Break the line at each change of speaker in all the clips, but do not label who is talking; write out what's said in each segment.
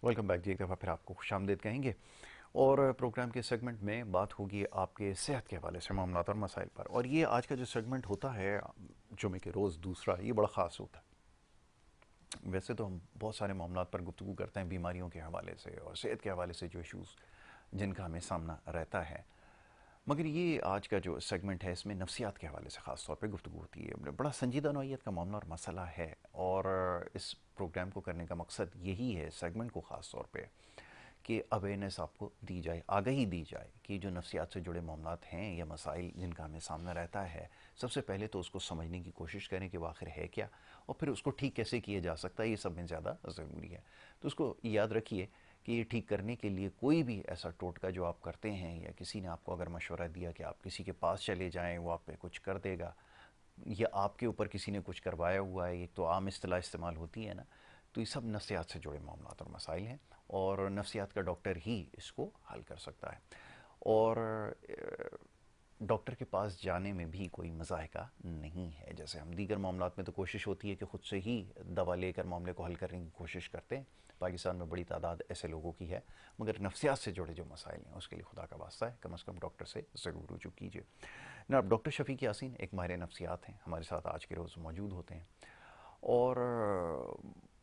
Welcome back जी। एक दफ़ा फिर आपको खुशामदीद कहेंगे और प्रोग्राम के सेगमेंट में बात होगी आपके सेहत के हवाले से मामलात और मसाइल पर। और ये आज का जो सेगमेंट होता है जुमे के रोज़ दूसरा, ये बड़ा ख़ास होता है। वैसे तो हम बहुत सारे मामलात पर गुफ्तगू करते हैं बीमारियों के हवाले से और सेहत के हवाले से जो इशूज़ जिनका हमें सामना रहता है, मगर ये आज का जो सेगमेंट है इसमें नफ्सियात के हवाले से ख़ास तौर पे गुफ्तगू होती है। बड़ा संजीदा नौइयत का मामला और मसला है और इस प्रोग्राम को करने का मकसद यही है, सेगमेंट को ख़ास तौर पे, कि अवेयरनेस आपको दी जाए, आगाही दी जाए कि जो नफ्सियात से जुड़े मामलात हैं या मसाइल जिनका हमें सामना रहता है, सबसे पहले तो उसको समझने की कोशिश करें कि वो आखिर है क्या और फिर उसको ठीक कैसे किया जा सकता है। ये सब में ज़्यादा ज़रूरी है। तो उसको याद रखिए कि ये ठीक करने के लिए कोई भी ऐसा टोटका जो आप करते हैं या किसी ने आपको अगर मशवरा दिया कि आप किसी के पास चले जाएं, वो आप पे कुछ कर देगा, या आपके ऊपर किसी ने कुछ करवाया हुआ है, एक तो आम इस्तिलाह इस्तेमाल होती है ना, तो ये सब नफ्सियात से जुड़े मामला और मसाइल हैं और नफ्सियात का डॉक्टर ही इसको हल कर सकता है। और डॉक्टर के पास जाने में भी कोई मज़ाहिका नहीं है। जैसे हम दीगर मामलात में तो कोशिश होती है कि ख़ुद से ही दवा लेकर मामले को हल करने की कोशिश करते हैं। पाकिस्तान में बड़ी तादाद ऐसे लोगों की है, मगर नफ्सियात से जुड़े जो मसाइल हैं उसके लिए खुदा का वास्ता है, कम से कम डॉक्टर से ज़रूर रुजू कीजिए। ना, डॉक्टर शफीक यासीन एक माहिर नफ्सियात हैं, हमारे साथ आज के रोज़ मौजूद होते हैं और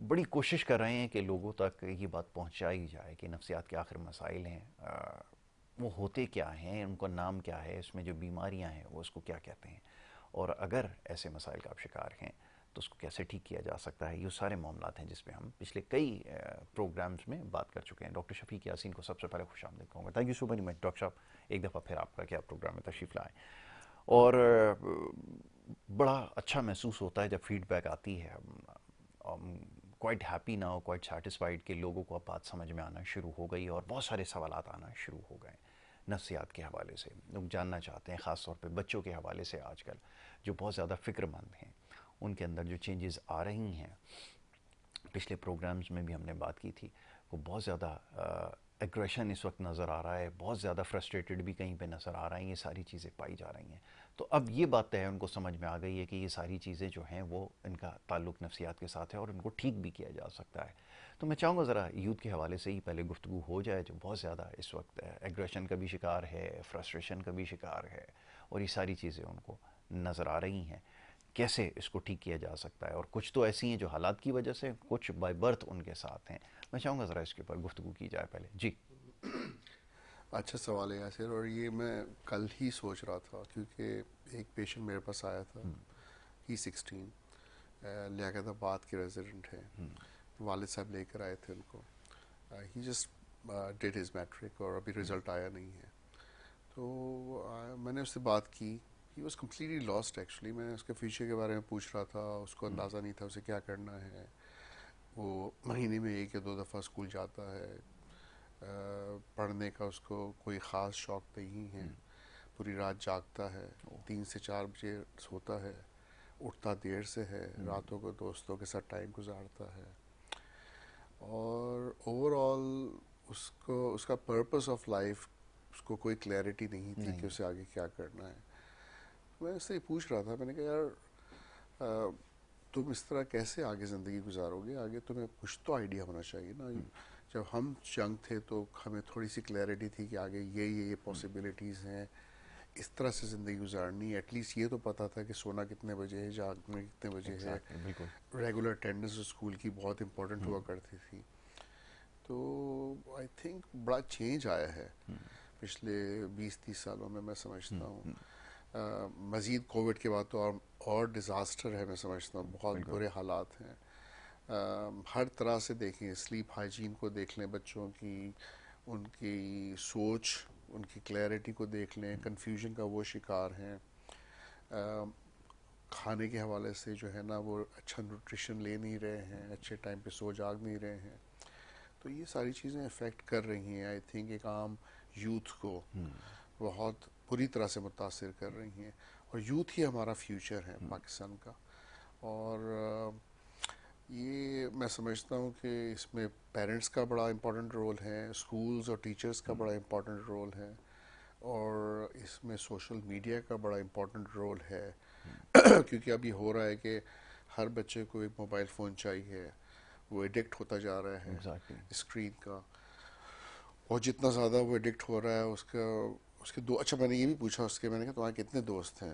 बड़ी कोशिश कर रहे हैं कि लोगों तक ये बात पहुंचाई जाए कि नफ्सियात के आखिर मसाइल हैं, वो होते क्या हैं, उनका नाम क्या है, इसमें जो बीमारियां हैं वो उसको क्या कहते हैं, और अगर ऐसे मसाइल का आप शिकार हैं तो उसको कैसे ठीक किया जा सकता है। ये सारे मामलात हैं जिस पे हम पिछले कई प्रोग्राम्स में बात कर चुके हैं। डॉक्टर शफीक यासीन को सबसे पहले खुशामदीद कहूँगा। Thank you so very much doctor साहब, एक दफ़ा फिर आपका क्या प्रोग्राम में तशरीफ़ लाएँ। और बड़ा अच्छा महसूस होता है जब फीडबैक आती है। Quite happy now, quite satisfied कि लोगों को अब बात समझ में आना शुरू हो गई और बहुत सारे सवालात आना शुरू हो गए नफ्सियात के हवाले से। लोग जानना चाहते हैं, ख़ास तौर पे बच्चों के हवाले से आजकल जो बहुत ज़्यादा फ़िक्रमंद हैं, उनके अंदर जो चेंजेस आ रही हैं। पिछले प्रोग्राम्स में भी हमने बात की थी, वो बहुत ज़्यादा एग्रेशन इस वक्त नज़र आ रहा है, बहुत ज़्यादा फ्रस्ट्रेटेड भी कहीं पे नज़र आ रहा है। ये सारी चीज़ें पाई जा रही हैं। तो अब ये बात तय है, उनको समझ में आ गई है कि ये सारी चीज़ें जो हैं वो इनका ताल्लुक़ नफ्सियात के साथ है और इनको ठीक भी किया जा सकता है। तो मैं चाहूँगा ज़रा यूथ के हवाले से ही पहले गुफ्तगू हो जाए, जो बहुत ज़्यादा इस वक्त एग्रेशन का भी शिकार है, फ्रस्ट्रेशन का भी शिकार है, और ये सारी चीज़ें उनको नज़र आ रही हैं। कैसे इसको ठीक किया जा सकता है, और कुछ तो ऐसी हैं जो हालात की वजह से, कुछ बाय बर्थ उनके साथ हैं। मैं चाहूँगा ज़रा इसके ऊपर गुफ्तगू की जाए पहले जी।
अच्छा सवाल है यासिर, और ये मैं कल ही सोच रहा था क्योंकि एक पेशेंट मेरे पास आया था। ही 16 लियाकताबाद के रेजिडेंट हैं। वालिद साहब लेकर आए थे उनको। ही जस्ट डिड हिज मैट्रिक और अभी रिज़ल्ट आया नहीं है। तो मैंने उससे बात की। He was completely lost actually. मैं उसके फ्यूचर के बारे में पूछ रहा था, उसको अंदाज़ा नहीं था उसे क्या करना है। वो महीने में 1 या 2 दफ़ा स्कूल जाता है। पढ़ने का उसको कोई ख़ास शौक़ नहीं है। पूरी रात जागता है, 3 से 4 बजे सोता है, उठता देर से है, रातों को दोस्तों के साथ टाइम गुजारता है। और ओवरऑल उसको उसका पर्पस ऑफ लाइफ, उसको कोई क्लैरिटी नहीं थी कि
नहीं।
उसे आगे क्या करना है। मैं उससे पूछ रहा था, मैंने कहा यार तुम इस तरह कैसे आगे ज़िंदगी गुजारोगे, आगे तुम्हें कुछ तो आइडिया होना चाहिए ना। जब हम यंग थे तो हमें थोड़ी सी क्लैरिटी थी कि आगे ये पॉसिबिलिटीज़ हैं, इस तरह से ज़िंदगी गुजारनी है। एटलीस्ट ये तो पता था कि सोना कितने बजे है, जागना कितने बजे है।
एग्जैक्टली, बिल्कुल।
रेगुलर अटेंडेंस स्कूल की बहुत इंपॉर्टेंट हुआ करती थी। तो आई थिंक बड़ा चेंज आया है पिछले 20-30 सालों में, मैं समझता हूँ। मज़ीद कोविड के बाद तो और डिज़ास्टर है, मैं समझता हूँ। बहुत
बिल्कुल।
बुरे हालात हैं। हर तरह से देखें, स्लीप हाइजीन को देख लें, बच्चों की उनकी सोच, उनकी क्लैरिटी को देख लें, कन्फ्यूजन का वो शिकार हैं। खाने के हवाले से जो है ना, वो अच्छा न्यूट्रिशन ले नहीं रहे हैं, अच्छे टाइम पे सो जाग नहीं रहे हैं। तो ये सारी चीज़ें अफेक्ट कर रही हैं, आई थिंक एक आम यूथ को बहुत बुरी तरह से मुतासिर कर रही हैं। और यूथ ही हमारा फ्यूचर है पाकिस्तान का। और ये मैं समझता हूँ कि इसमें पेरेंट्स का बड़ा इम्पोर्टेंट रोल है, स्कूल्स और टीचर्स का बड़ा इम्पोर्टेंट रोल है, और इसमें सोशल मीडिया का बड़ा इम्पोर्टेंट रोल है। क्योंकि अब ये हो रहा है कि हर बच्चे को एक मोबाइल फ़ोन चाहिए। वो एडिक्ट होता जा रहा है
एग्जैक्टली।
स्क्रीन का। और जितना ज़्यादा वो एडिक्ट हो रहा है उसका, उसके दो, अच्छा मैंने ये भी पूछा उसके, मैंने कहा तुम्हारे कितने दोस्त हैं?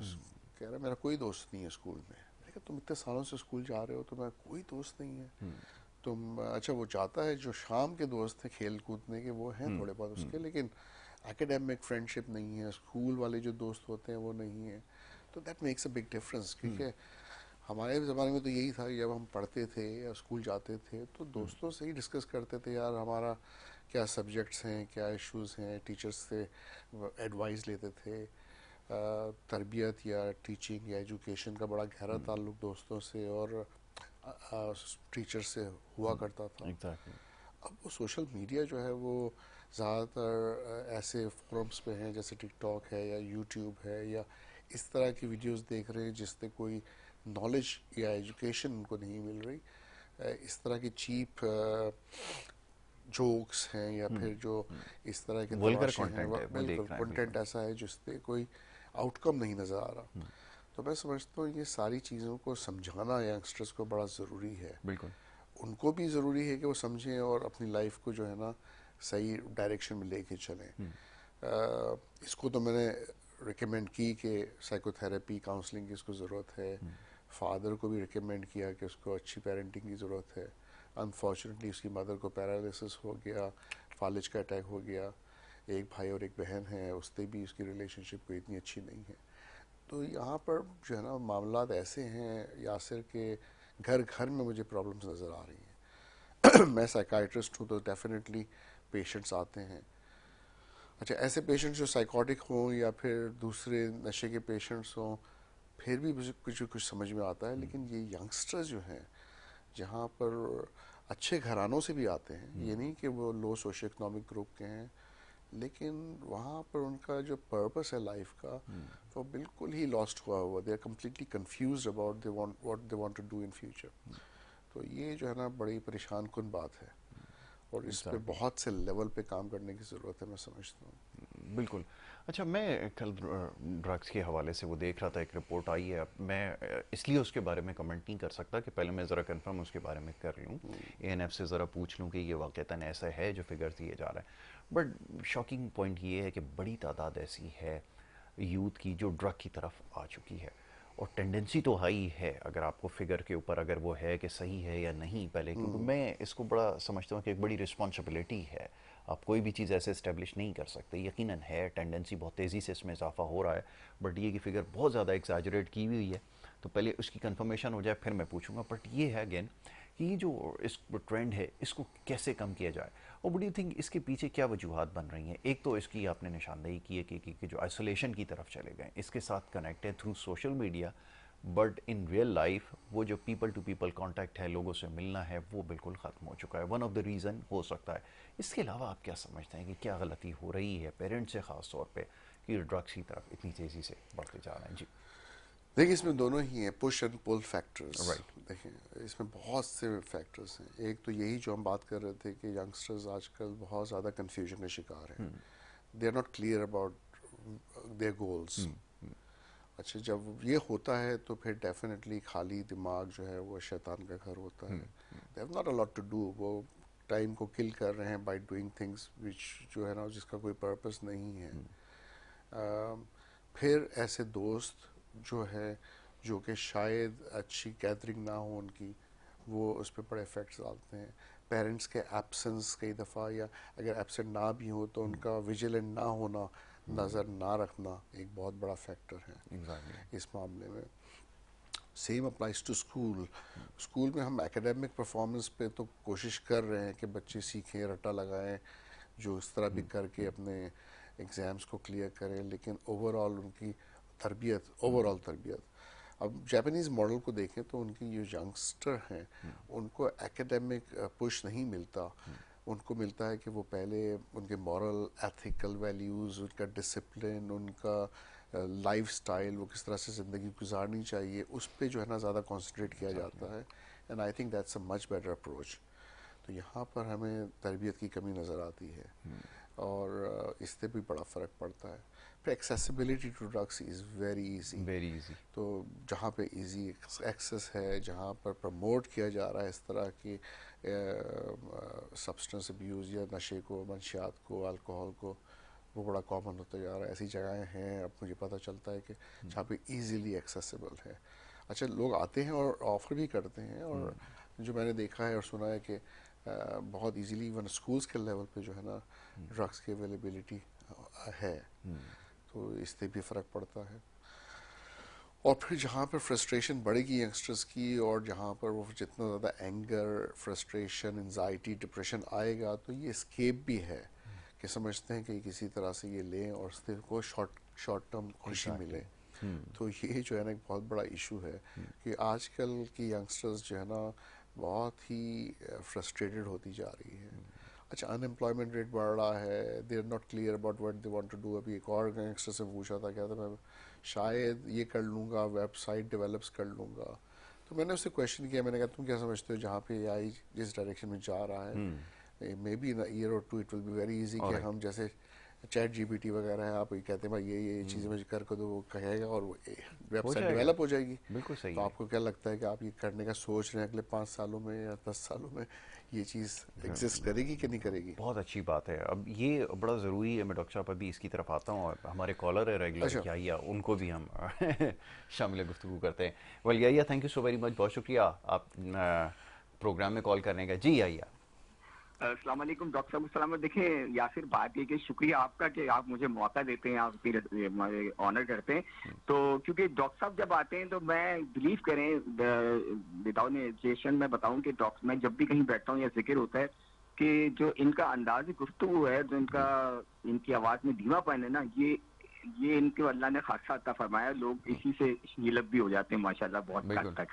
कह रहा मेरा कोई दोस्त नहीं है स्कूल में। मैंने कहा तुम इतने सालों से स्कूल जा रहे हो, तुम्हारा कोई दोस्त नहीं है? तुम, अच्छा वो चाहता है जो शाम के दोस्त हैं खेल कूदने के वो हैं थोड़े बहुत उसके, लेकिन एकेडमिक फ्रेंडशिप नहीं है, स्कूल वाले जो दोस्त होते हैं वो नहीं है। तो that makes a big difference, क्योंकि हमारे ज़माने में तो यही था कि जब हम पढ़ते थे या स्कूल जाते थे तो दोस्तों से ही डिस्कस करते थे यार हमारा क्या सब्जेक्ट्स हैं, क्या इश्यूज हैं, टीचर्स से एडवाइस लेते थे। तरबियत या टीचिंग या एजुकेशन का बड़ा गहरा ताल्लुक दोस्तों से और टीचर से हुआ करता था।
एग्जैक्टली।
अब वो सोशल मीडिया जो है वो ज़्यादातर ऐसे फोरम्स पे हैं जैसे टिकटॉक है या यूट्यूब है, या इस तरह की वीडियोस देख रहे हैं जिससे कोई नॉलेज या एजुकेशन उनको नहीं मिल रही। इस तरह की चीप जोक्स हैं या फिर जो इस तरह के
वल्गर
तमाशे हैं,
कंटेंट है वो
बिल्कुल
देख रहे हैं,
कंटेंट
बिल्कुल।
ऐसा है जिससे कोई आउटकम नहीं नज़र आ रहा। तो मैं समझता हूँ ये सारी चीज़ों को समझाना यंगस्टर्स को बड़ा ज़रूरी है।
बिल्कुल।
उनको भी ज़रूरी है कि वो समझें और अपनी लाइफ को जो है ना सही डायरेक्शन में लेके चलें। इसको तो मैंने रिकमेंड की कि साइकोथेरेपी काउंसलिंग की इसको ज़रूरत है। फादर को भी रिकमेंड किया कि उसको अच्छी पेरेंटिंग की ज़रूरत है। अनफॉर्चुनेटली उसकी मदर को पैरालिसिस हो गया, फालिज का अटैक हो गया। एक भाई और एक बहन है, उससे भी उसकी रिलेशनशिप कोई इतनी अच्छी नहीं है। तो यहाँ पर जो है ना मामलात ऐसे हैं यासिर के घर घर में मुझे प्रॉब्लम्स नज़र आ रही हैं। मैं साइकाइट्रिस्ट हूँ तो डेफिनेटली पेशेंट्स आते हैं। अच्छा ऐसे पेशेंट्स जो साइकोटिक हों या फिर दूसरे नशे के पेशेंट्स हों, फिर भी मुझे कुछ कुछ समझ में आता है। लेकिन ये यंगस्टर्स जो हैं जहाँ पर अच्छे घरानों से भी आते हैं, ये नहीं कि वो लो सोशो इकोनॉमिक ग्रुप के हैं, लेकिन वहाँ पर उनका जो पर्पस है लाइफ का वो बिल्कुल ही लॉस्ट हुआ हुआ, they are completely confuse about they want what they want to do in future. तो ये जो है ना बड़ी परेशान कुन बात है और इस पे
एग्जैक्टली।
बहुत से लेवल पे काम करने की ज़रूरत है, मैं समझता हूँ।
बिल्कुल। अच्छा, मैं कल ड्रग्स के हवाले से वो देख रहा था, एक रिपोर्ट आई है। अब मैं इसलिए उसके बारे में कमेंट नहीं कर सकता कि पहले मैं ज़रा कंफर्म उसके बारे में कर लूँ, एएनएफ से ज़रा पूछ लूँ कि ये वाक़तन ऐसा है जो फिगर्स दिए जा रहे हैं। बट शॉकिंग पॉइंट ये है कि बड़ी तादाद ऐसी है यूथ की जो ड्रग की तरफ आ चुकी है, और टेंडेंसी तो हाई है। अगर आपको फिगर के ऊपर अगर वो है कि सही है या नहीं पहले, क्योंकि मैं इसको बड़ा समझता हूँ कि एक बड़ी रिस्पॉन्सिबिलिटी है। आप कोई भी चीज़ ऐसे इस्टेब्लिश नहीं कर सकते। यकीनन है टेंडेंसी बहुत तेज़ी से इसमें इजाफा हो रहा है, बट ये कि फिगर बहुत ज़्यादा एग्जैजरेट की हुई है। तो पहले उसकी कंफर्मेशन हो जाए फिर मैं पूछूंगा। बट ये है अगेन कि ये जो इस ट्रेंड है इसको कैसे कम किया जाए, और वुड यू थिंक इसके पीछे क्या वजूहत बन रही हैं? एक तो इसकी आपने निशानदेही की है कि जो आइसोलेशन की तरफ चले गए, इसके साथ कनेक्ट है through social media, but in real life वो जो पीपल टू पीपल कांटेक्ट है, लोगों से मिलना है, वो बिल्कुल ख़त्म हो चुका है। वन ऑफ द रीज़न हो सकता है। इसके अलावा आप क्या समझते हैं कि क्या गलती हो रही है पेरेंट्स से ख़ास तौर पे कि ड्रग्स की तरफ इतनी तेज़ी से बढ़ते जा रहे हैं? जी।
देखिए इसमें दोनों ही हैं, push and pull factors.
Right.
देखिए इसमें बहुत से फैक्टर्स हैं। एक तो यही जो हम बात कर रहे थे कि यंगस्टर्स आजकल बहुत ज़्यादा कन्फ्यूजन का शिकार हैं। They are not clear about their goals. अच्छा जब ये होता है तो फिर डेफिनेटली खाली दिमाग जो है वो शैतान का घर होता है। They have not a lot to do, वो टाइम को किल कर रहे हैं बाय डूइंग थिंग्स विच जो है ना जिसका कोई पर्पस नहीं है। फिर ऐसे दोस्त जो है जो कि शायद अच्छी गैदरिंग ना हो उनकी, वो उस पर बड़े इफ़ेक्ट्स डालते हैं। पेरेंट्स के एब्सेंस कई दफ़ा, या अगर एब्सेंट ना भी हो तो उनका विजिलेंट ना होना, नज़र ना रखना एक बहुत बड़ा फैक्टर है
एग्जैक्टली।
इस मामले में। Same applies to school. School में हम एकेडमिक परफॉर्मेंस पे तो कोशिश कर रहे हैं कि बच्चे सीखें, रट्टा लगाएं, जो इस तरह भी करके अपने एग्ज़ाम्स को क्लियर करें, लेकिन ओवरऑल उनकी ओवरऑल तरबियत। अब जापानीज़ मॉडल को देखें तो उनकी जो यंगस्टर हैं उनको एकेडमिक पुश नहीं मिलता। उनको मिलता है कि वो पहले उनके मॉरल एथिकल वैल्यूज़, उनका डिसिप्लिन, उनका लाइफ स्टाइल, वो किस तरह से ज़िंदगी गुजारनी चाहिए, उस पर जो है ना ज़्यादा कॉन्सेंट्रेट किया
एग्जैक्टली।
जाता है। And I think that's a much better approach. तो यहाँ पर हमें तरबियत की कमी नज़र आती है और इससे भी बड़ा फ़र्क पड़ता है। फिर accessibility to drugs is very easy.
Very easy.
तो जहाँ पे इजी एक्सेस है, जहाँ पर प्रमोट किया जा रहा है इस तरह की सब्सटेंस अब्यूज़ या नशे को, मंशियात को, अल्कोहल को, वो बड़ा कॉमन होता जा रहा है। ऐसी जगहें हैं अब मुझे पता चलता है कि जहाँ पे इजीली एक्सेसिबल है। अच्छा, लोग आते हैं और ऑफ़र भी करते हैं, और जो मैंने देखा है और सुना है कि बहुत इजीली इवन स्कूल्स के लेवल पे जो है ना ड्रग्स की अवेलेबिलिटी है, तो इससे भी फ़र्क पड़ता है। और फिर जहाँ पर फ्रस्ट्रेशन बढ़ेगी यंगस्टर्स की, और जहाँ पर वो जितना ज़्यादा एंगर, फ्रस्ट्रेशन, एंजाइटी, डिप्रेशन आएगा, तो ये स्केप भी है कि समझते हैं कि किसी तरह से ये लें और सिर्फ को शॉर्ट टर्म खुशी मिले। तो ये जो है ना एक बहुत बड़ा इशू है कि आजकल की यंगस्टर्स जो है ना बहुत ही फ्रस्ट्रेटेड होती जा रही है। अच्छा, अनएम्प्लॉयमेंट रेट बढ़ रहा है, they are not clear about what they want to do. अभी एक और यंगस्टर से पूछा था, क्या था, मैं शायद ये कर लूँगा, वेबसाइट डेवलप्स कर लूँगा। तो मैंने उससे क्वेश्चन किया, मैंने कहा तुम क्या समझते हो जहाँ पे एआई जिस डायरेक्शन में जा रहा है, मे बी इन ईयर और two it will be very easy कि हम जैसे चैट जीपीटी वगैरह है, आप ये कहते हैं भाई ये चीज़ें मुझे कर दो, वो कहेगा और वो वेबसाइट डेवलप हो जाएगी।
बिल्कुल सही
तो
है।
आपको क्या लगता है कि आप ये करने का सोच रहे हैं अगले 5 सालों में या 10 सालों में, ये चीज़ एग्जिस्ट करेगी कि नहीं करेगी?
बहुत अच्छी बात है। अब ये बड़ा ज़रूरी है, मैं डॉक्टर साहब अभी इसकी तरफ आता हूँ, और हमारे कॉलर है रेगुलर
अच्छा,
याहिया, उनको भी हम शामिल गुफ्तगू करते हैं। Well Yahya, thank you so very much, बहुत शुक्रिया आप प्रोग्राम में कॉल करने का। जी याहिया।
अस्सलाम वालेकुम डॉक्टर साहब। सलाम। देखिए यासिर, बात ये कि शुक्रिया आपका कि आप मुझे मौका देते हैं, आप फिर हमारे ऑनर करते हैं। तो क्योंकि डॉक्टर साहब जब आते हैं तो मैं बिलीव करें, विदाउट एजुकेशन मैं बताऊं कि डॉक्टर, मैं जब भी कहीं बैठता हूँ या जिक्र होता है कि जो इनका अंदाज गुफ्तगू है, जो इनका इनकी आवाज़ में धीमापन है ना, ये इनको अल्लाह ने खासा अता फरमाया। लोग इसी से हीलब भी हो जाते हैं माशाल्लाह बहुत हद
बिल्कुल।
तक।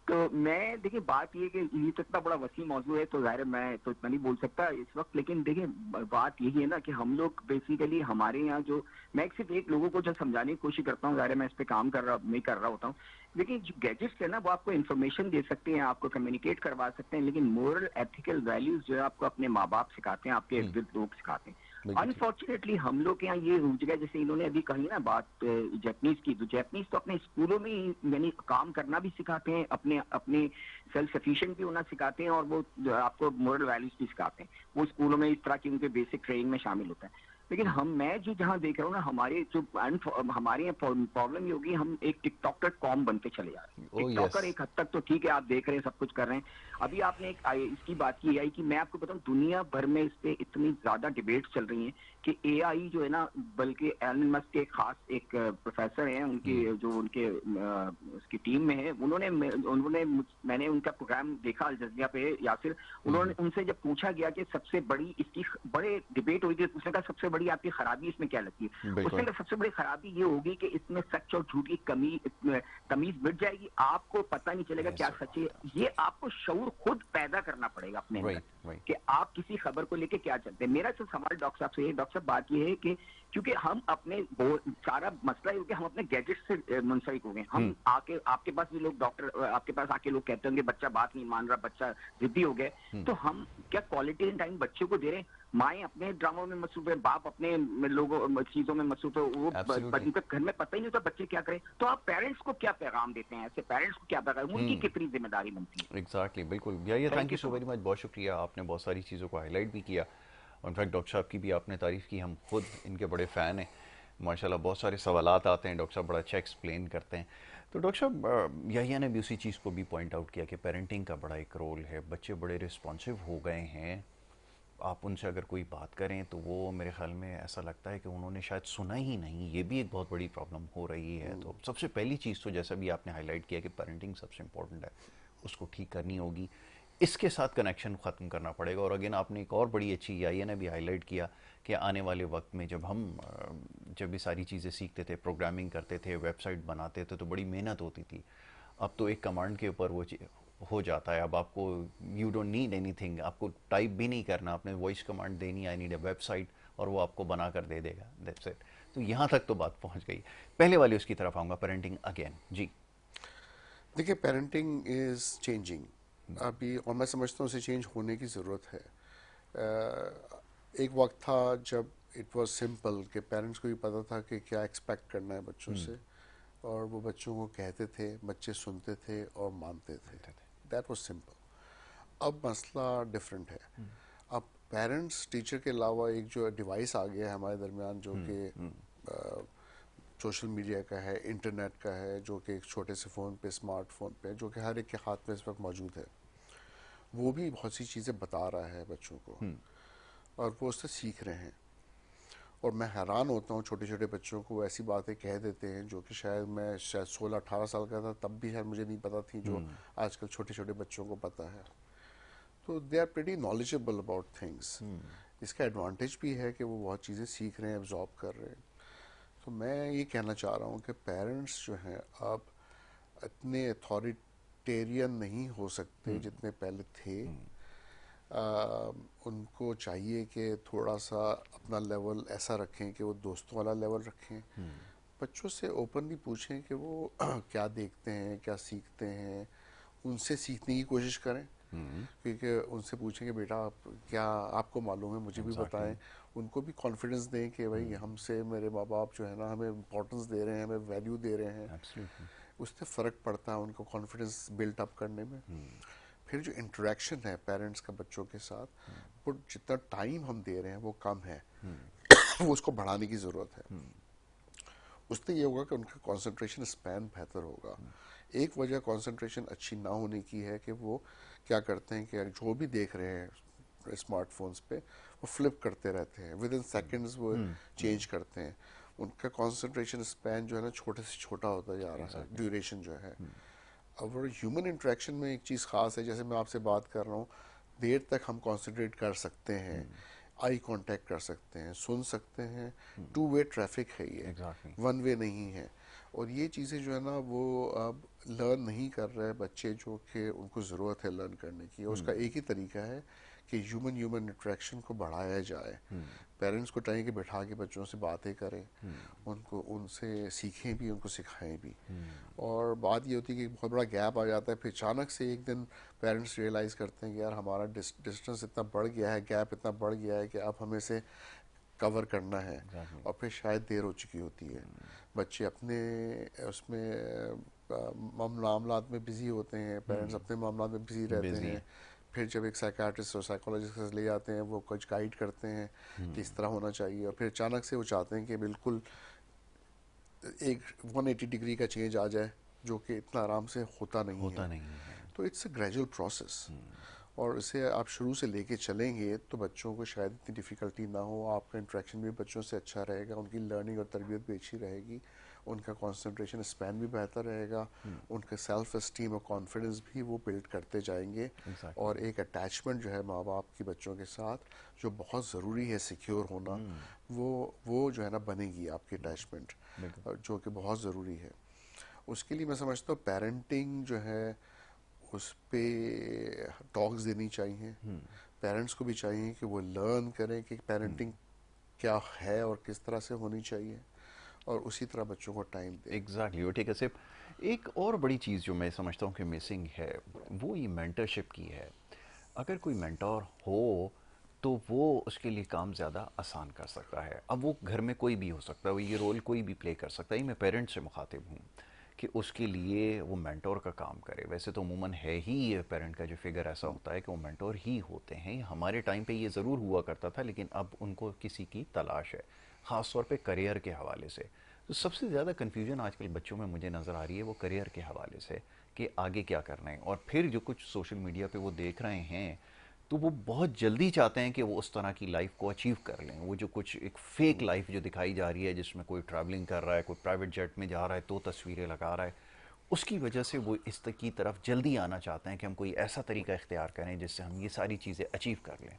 तो मैं देखिए, बात ये कि ये तो इतना बड़ा वसी मौजू है, तो ज़ाहिर है मैं तो इतना नहीं बोल सकता इस वक्त। लेकिन देखिए, बात यही है ना कि हम लोग बेसिकली हमारे यहाँ जो, मैं सिर्फ एक लोगों को जो समझाने की कोशिश करता हूँ, ज़ाहिर है मैं इस पे काम नहीं कर रहा होता हूँ। लेकिन जो गैजेट्स है ना, वो आपको इन्फॉर्मेशन दे सकते हैं, आपको कम्युनिकेट करवा सकते हैं, लेकिन मोरल एथिकल वैल्यूज जो है आपको अपने माँ बाप सिखाते हैं, आपके इर्द गिर्द लोग सिखाते हैं।
बिल्कुल ठीक।
अनफॉर्चुनेटली हम लोग के यहाँ ये हो गया, जैसे इन्होंने अभी कही ना बात जैपनीज की, तो जैपनीज तो अपने स्कूलों में ही यानी काम करना भी सिखाते हैं, अपने अपने सेल्फ सफिशिएंट भी होना सिखाते हैं, और वो आपको मोरल वैल्यूज भी सिखाते हैं। वो स्कूलों में इस तरह की उनके बेसिक ट्रेनिंग में शामिल होता है। लेकिन मैं जो जहाँ देख रहा हूँ ना, हमारे जो हमारे यहाँ प्रॉब्लम ये होगी, हम एक टिकटॉकर कॉम बनते चले जा रहे हैं।
ओ यस।
टिकटॉकर एक हद तक तो ठीक है, आप देख रहे हैं, सब कुछ कर रहे हैं। अभी आपने एक इसकी बात की एआई की, मैं आपको बताऊं दुनिया भर में इस पे इतनी ज्यादा डिबेट चल रही है कि एआई जो है ना, बल्कि एलन मस्क के खास एक प्रोफेसर हैं, उनके जो उनके उसकी टीम में है, उन्होंने मैंने उनका प्रोग्राम देखा अल जज़ीरा पे यासिर। उन्होंने उनसे जब पूछा गया कि सबसे बड़ी इसकी बड़े डिबेट हुई थी, उसने कहा सबसे बड़ी आपकी खराबी इसमें क्या लगती है? उसने कहा सबसे बड़ी खराबी ये होगी कि इसमें सच और झूठ की तमीज मिट जाएगी, आपको पता नहीं चलेगा क्या सच है। ये आपको शऊर खुद पैदा करना पड़ेगा अपने अंदर कि आप किसी खबर को लेके क्या चलते हैं। मेरा जो सवाल डॉक्टर साहब से, डॉक्टर साहब बात ये है कि क्योंकि हम अपने सारा मसला ये कि हम अपने गैजेट से मुंसलिक हो गए। हम आके आपके पास भी लोग डॉक्टर आपके पास आके लोग कहते होंगे बच्चा बात नहीं मान रहा, बच्चा जिद्दी हो गया। तो हम क्या क्वालिटी टाइम बच्चे को दे रहे हैं? माएँ अपने ड्रामों में मसरूफ है, बाप अपने लोगों चीजों में मसरूफ है, वो उनके घर में पता ही नहीं होता बच्चे क्या करें। तो आप पेरेंट्स को क्या पैगाम देते हैं? ऐसे पेरेंट्स को क्या पैगाम, उनकी कितनी जिम्मेदारी बनती है?
एग्जैक्टली, बिल्कुल भैया, thank you so very much, बहुत शुक्रिया, आपने बहुत सारी चीज़ों को हाईलाइट भी किया। इनफैक्ट डॉक्टर साहब की भी आपने तारीफ़ की, हम खुद इनके बड़े फ़ैन हैं माशाल्लाह। बहुत सारे सवालात आते हैं, डॉक्टर साहब बड़ा अच्छा एक्सप्लेन करते हैं। तो डॉक्टर साहब याहिया ने भी उसी चीज़ को भी पॉइंट आउट किया कि पेरेंटिंग का बड़ा एक रोल है, बच्चे बड़े रिस्पॉन्सिव हो गए हैं। आप उनसे अगर कोई बात करें तो वो मेरे ख्याल में ऐसा लगता है कि उन्होंने शायद सुना ही नहीं, ये भी एक बहुत बड़ी प्रॉब्लम हो रही है। तो सबसे पहली चीज़ तो जैसा भी आपने हाईलाइट किया कि पेरेंटिंग सबसे इम्पोर्टेंट है, उसको ठीक करनी होगी, इसके साथ कनेक्शन ख़त्म करना पड़ेगा। और अगेन आपने एक और बड़ी अच्छी आई ने भी हाईलाइट किया कि आने वाले वक्त में जब हम जब ये सारी चीज़ें सीखते थे, प्रोग्रामिंग करते थे, वेबसाइट बनाते थे, तो बड़ी मेहनत होती थी। अब तो एक कमांड के ऊपर वो हो जाता है। अब आपको यू डोंट नीड एनीथिंग, आपको टाइप भी नहीं करना, आपने वॉइस कमांड देनी, आई नीड अ वेबसाइट, और वो आपको बना कर दे देगा, दैट्स इट। तो यहाँ तक तो बात पहुँच गई। पहले वाले उसकी तरफ आऊँगा, पेरेंटिंग अगेन। जी
देखिए, पेरेंटिंग इज़ चेंजिंग अभी, और मैं समझता हूँ उसे चेंज होने की ज़रूरत है। एक वक्त था जब इट वाज सिंपल कि पेरेंट्स को भी पता था कि क्या एक्सपेक्ट करना है बच्चों से, और वो बच्चों को कहते थे, बच्चे सुनते थे और मानते थे। That was simple. अब मसला डिफरेंट है। अब पेरेंट्स टीचर के अलावा एक जो डिवाइस आ गया है हमारे दरमियान, जो कि सोशल मीडिया का है, इंटरनेट का है, जो कि एक छोटे से फ़ोन पे, स्मार्टफोन पे, जो कि हर एक के हाथ में इस वक्त मौजूद है, वो भी बहुत सी चीज़ें बता रहा है बच्चों को, और वो उससे सीख रहे हैं। और मैं हैरान होता हूँ, छोटे छोटे बच्चों को ऐसी बातें कह देते हैं जो कि शायद मैं 16-18 साल का था तब भी शायद मुझे नहीं पता थी, जो आजकल छोटे छोटे बच्चों को पता है। तो they are pretty knowledgeable about things. इसका एडवांटेज भी है कि वो बहुत चीज़ें सीख रहे हैं, एब्जॉर्ब कर रहे हैं। तो मैं ये कहना चाह रहा हूँ कि पेरेंट्स जो हैं अब इतने अथॉरिटेरियन नहीं हो सकते जितने पहले थे। उनको चाहिए कि थोड़ा सा अपना लेवल ऐसा रखें कि वो दोस्तों वाला लेवल रखें। बच्चों से ओपनली पूछें कि वो क्या देखते हैं, क्या सीखते हैं, उनसे सीखने की कोशिश करें। क्योंकि उनसे पूछें कि बेटा आप क्या, आपको मालूम है, मुझे भी बताएं। उनको भी कॉन्फिडेंस दें कि भाई हमसे मेरे माँ बाप जो है ना हमें इम्पोर्टेंस दे रहे हैं, हमें वैल्यू दे रहे हैं।
Absolutely.
उससे फ़र्क पड़ता है उनको कॉन्फिडेंस बिल्ट अप करने में। फिर जो इंटरेक्शन है पेरेंट्स का बच्चों के साथ, वो जितना टाइम हम दे रहे हैं वो कम है, वो उसको बढ़ाने की ज़रूरत है। उससे ये होगा कि उनका कंसंट्रेशन स्पैन बेहतर होगा। एक वजह कंसंट्रेशन अच्छी ना होने की है कि वो क्या करते हैं कि जो भी देख रहे हैं स्मार्टफोन्स पे, वो फ्लिप करते रहते हैं, विद इन सेकेंड्स वो चेंज करते हैं। उनका कंसंट्रेशन स्पैन जो है ना छोटे से छोटा होता जा रहा है, ड्यूरेशन जो है। अब ह्यूमन इंटरेक्शन में एक चीज़ ख़ास है, जैसे मैं आपसे बात कर रहा हूँ, देर तक हम कंसंट्रेट कर सकते हैं, आई कांटेक्ट कर सकते हैं, सुन सकते हैं। टू वे ट्रैफिक है ये,
Exactly.
वन वे नहीं है। और ये चीज़ें जो है ना वो अब लर्न नहीं कर रहे बच्चे, जो कि उनको ज़रूरत है लर्न करने की। और उसका एक ही तरीका है कि ह्यूमन ह्यूमन इंटरेक्शन को बढ़ाया जाए। पेरेंट्स को चाहिए कि बैठा के बच्चों से बातें करें, उनको उनसे सीखें भी, उनको सिखाएं भी। और बात ये होती है कि बहुत बड़ा गैप आ जाता है, फिर अचानक से एक दिन पेरेंट्स रियलाइज़ करते हैं कि यार हमारा डिस्टेंस इतना बढ़ गया है, गैप इतना बढ़ गया है कि अब हमें से कवर करना है।
Exactly.
और फिर शायद देर हो चुकी होती है। बच्चे अपने उसमें मामलात में बिजी होते हैं, पेरेंट्स अपने मामलात में बिजी रहते
Busy.
हैं। फिर जब एक साइकाट्रिस्ट और साइकोलॉजिस्ट ले जाते हैं, वो कुछ गाइड करते हैं कि इस तरह होना चाहिए, और फिर अचानक से वो चाहते हैं कि बिल्कुल एक 180 डिग्री का चेंज आ जाए, जो कि इतना आराम से होता नहीं
होता
है।
नहीं है।
तो इट्स अ ग्रेजुअल प्रोसेस, और इसे आप शुरू से लेके चलेंगे तो बच्चों को शायद इतनी डिफ़िकल्टी ना हो। आपका इंटरेक्शन भी बच्चों से अच्छा रहेगा, उनकी लर्निंग और तरबियत भी अच्छी रहेगी, उनका कंसंट्रेशन स्पैन भी बेहतर रहेगा, उनका सेल्फ एस्टीम और कॉन्फिडेंस भी वो बिल्ड करते जाएंगे।
Exactly.
और एक अटैचमेंट जो है माँ बाप की बच्चों के साथ, जो बहुत ज़रूरी है सिक्योर होना, वो जो है ना बनेगी आपकी अटैचमेंट,
बिल्कुल।
जो कि बहुत ज़रूरी है। उसके लिए मैं समझता हूँ पेरेंटिंग जो है उस पे टॉक्स देनी चाहिए। पेरेंट्स को भी चाहिए कि वो लर्न करें कि पेरेंटिंग क्या है और किस तरह से होनी चाहिए, और उसी तरह बच्चों को टाइम दें।
एग्जैक्टली वो ठीक है सिर्फ एक और बड़ी चीज़ जो मैं समझता हूँ कि मिसिंग है वो ये मेंटरशिप की है। अगर कोई मेंटोर हो तो वो उसके लिए काम ज़्यादा आसान कर सकता है। अब वो घर में कोई भी हो सकता है, वो ये रोल कोई भी प्ले कर सकता है। ये मैं पेरेंट्स से मुखातिब हूँ कि उसके लिए वो मेंटोर का काम करे। वैसे तो अमूमन है ही ये पेरेंट का जो फिगर ऐसा होता है कि वो मेंटोर ही होते हैं। हमारे टाइम पे ये ज़रूर हुआ करता था, लेकिन अब उनको किसी की तलाश है, ख़ास तौर पे करियर के हवाले से। तो सबसे ज़्यादा कन्फ्यूजन आजकल बच्चों में मुझे नज़र आ रही है वो करियर के हवाले से कि आगे क्या करना है। और फिर जो कुछ सोशल मीडिया पे वो देख रहे हैं तो वो बहुत जल्दी चाहते हैं कि वो उस तरह की लाइफ को अचीव कर लें। वो जो कुछ एक फेक लाइफ जो दिखाई जा रही है, जिसमें कोई ट्रैवलिंग कर रहा है, कोई प्राइवेट जेट में जा रहा है, तो तस्वीरें लगा रहा है, उसकी वजह से वो इस तक की तरफ जल्दी आना चाहते हैं कि हम कोई ऐसा तरीका इख्तियार करें जिससे हम ये सारी चीज़ें अचीव कर लें।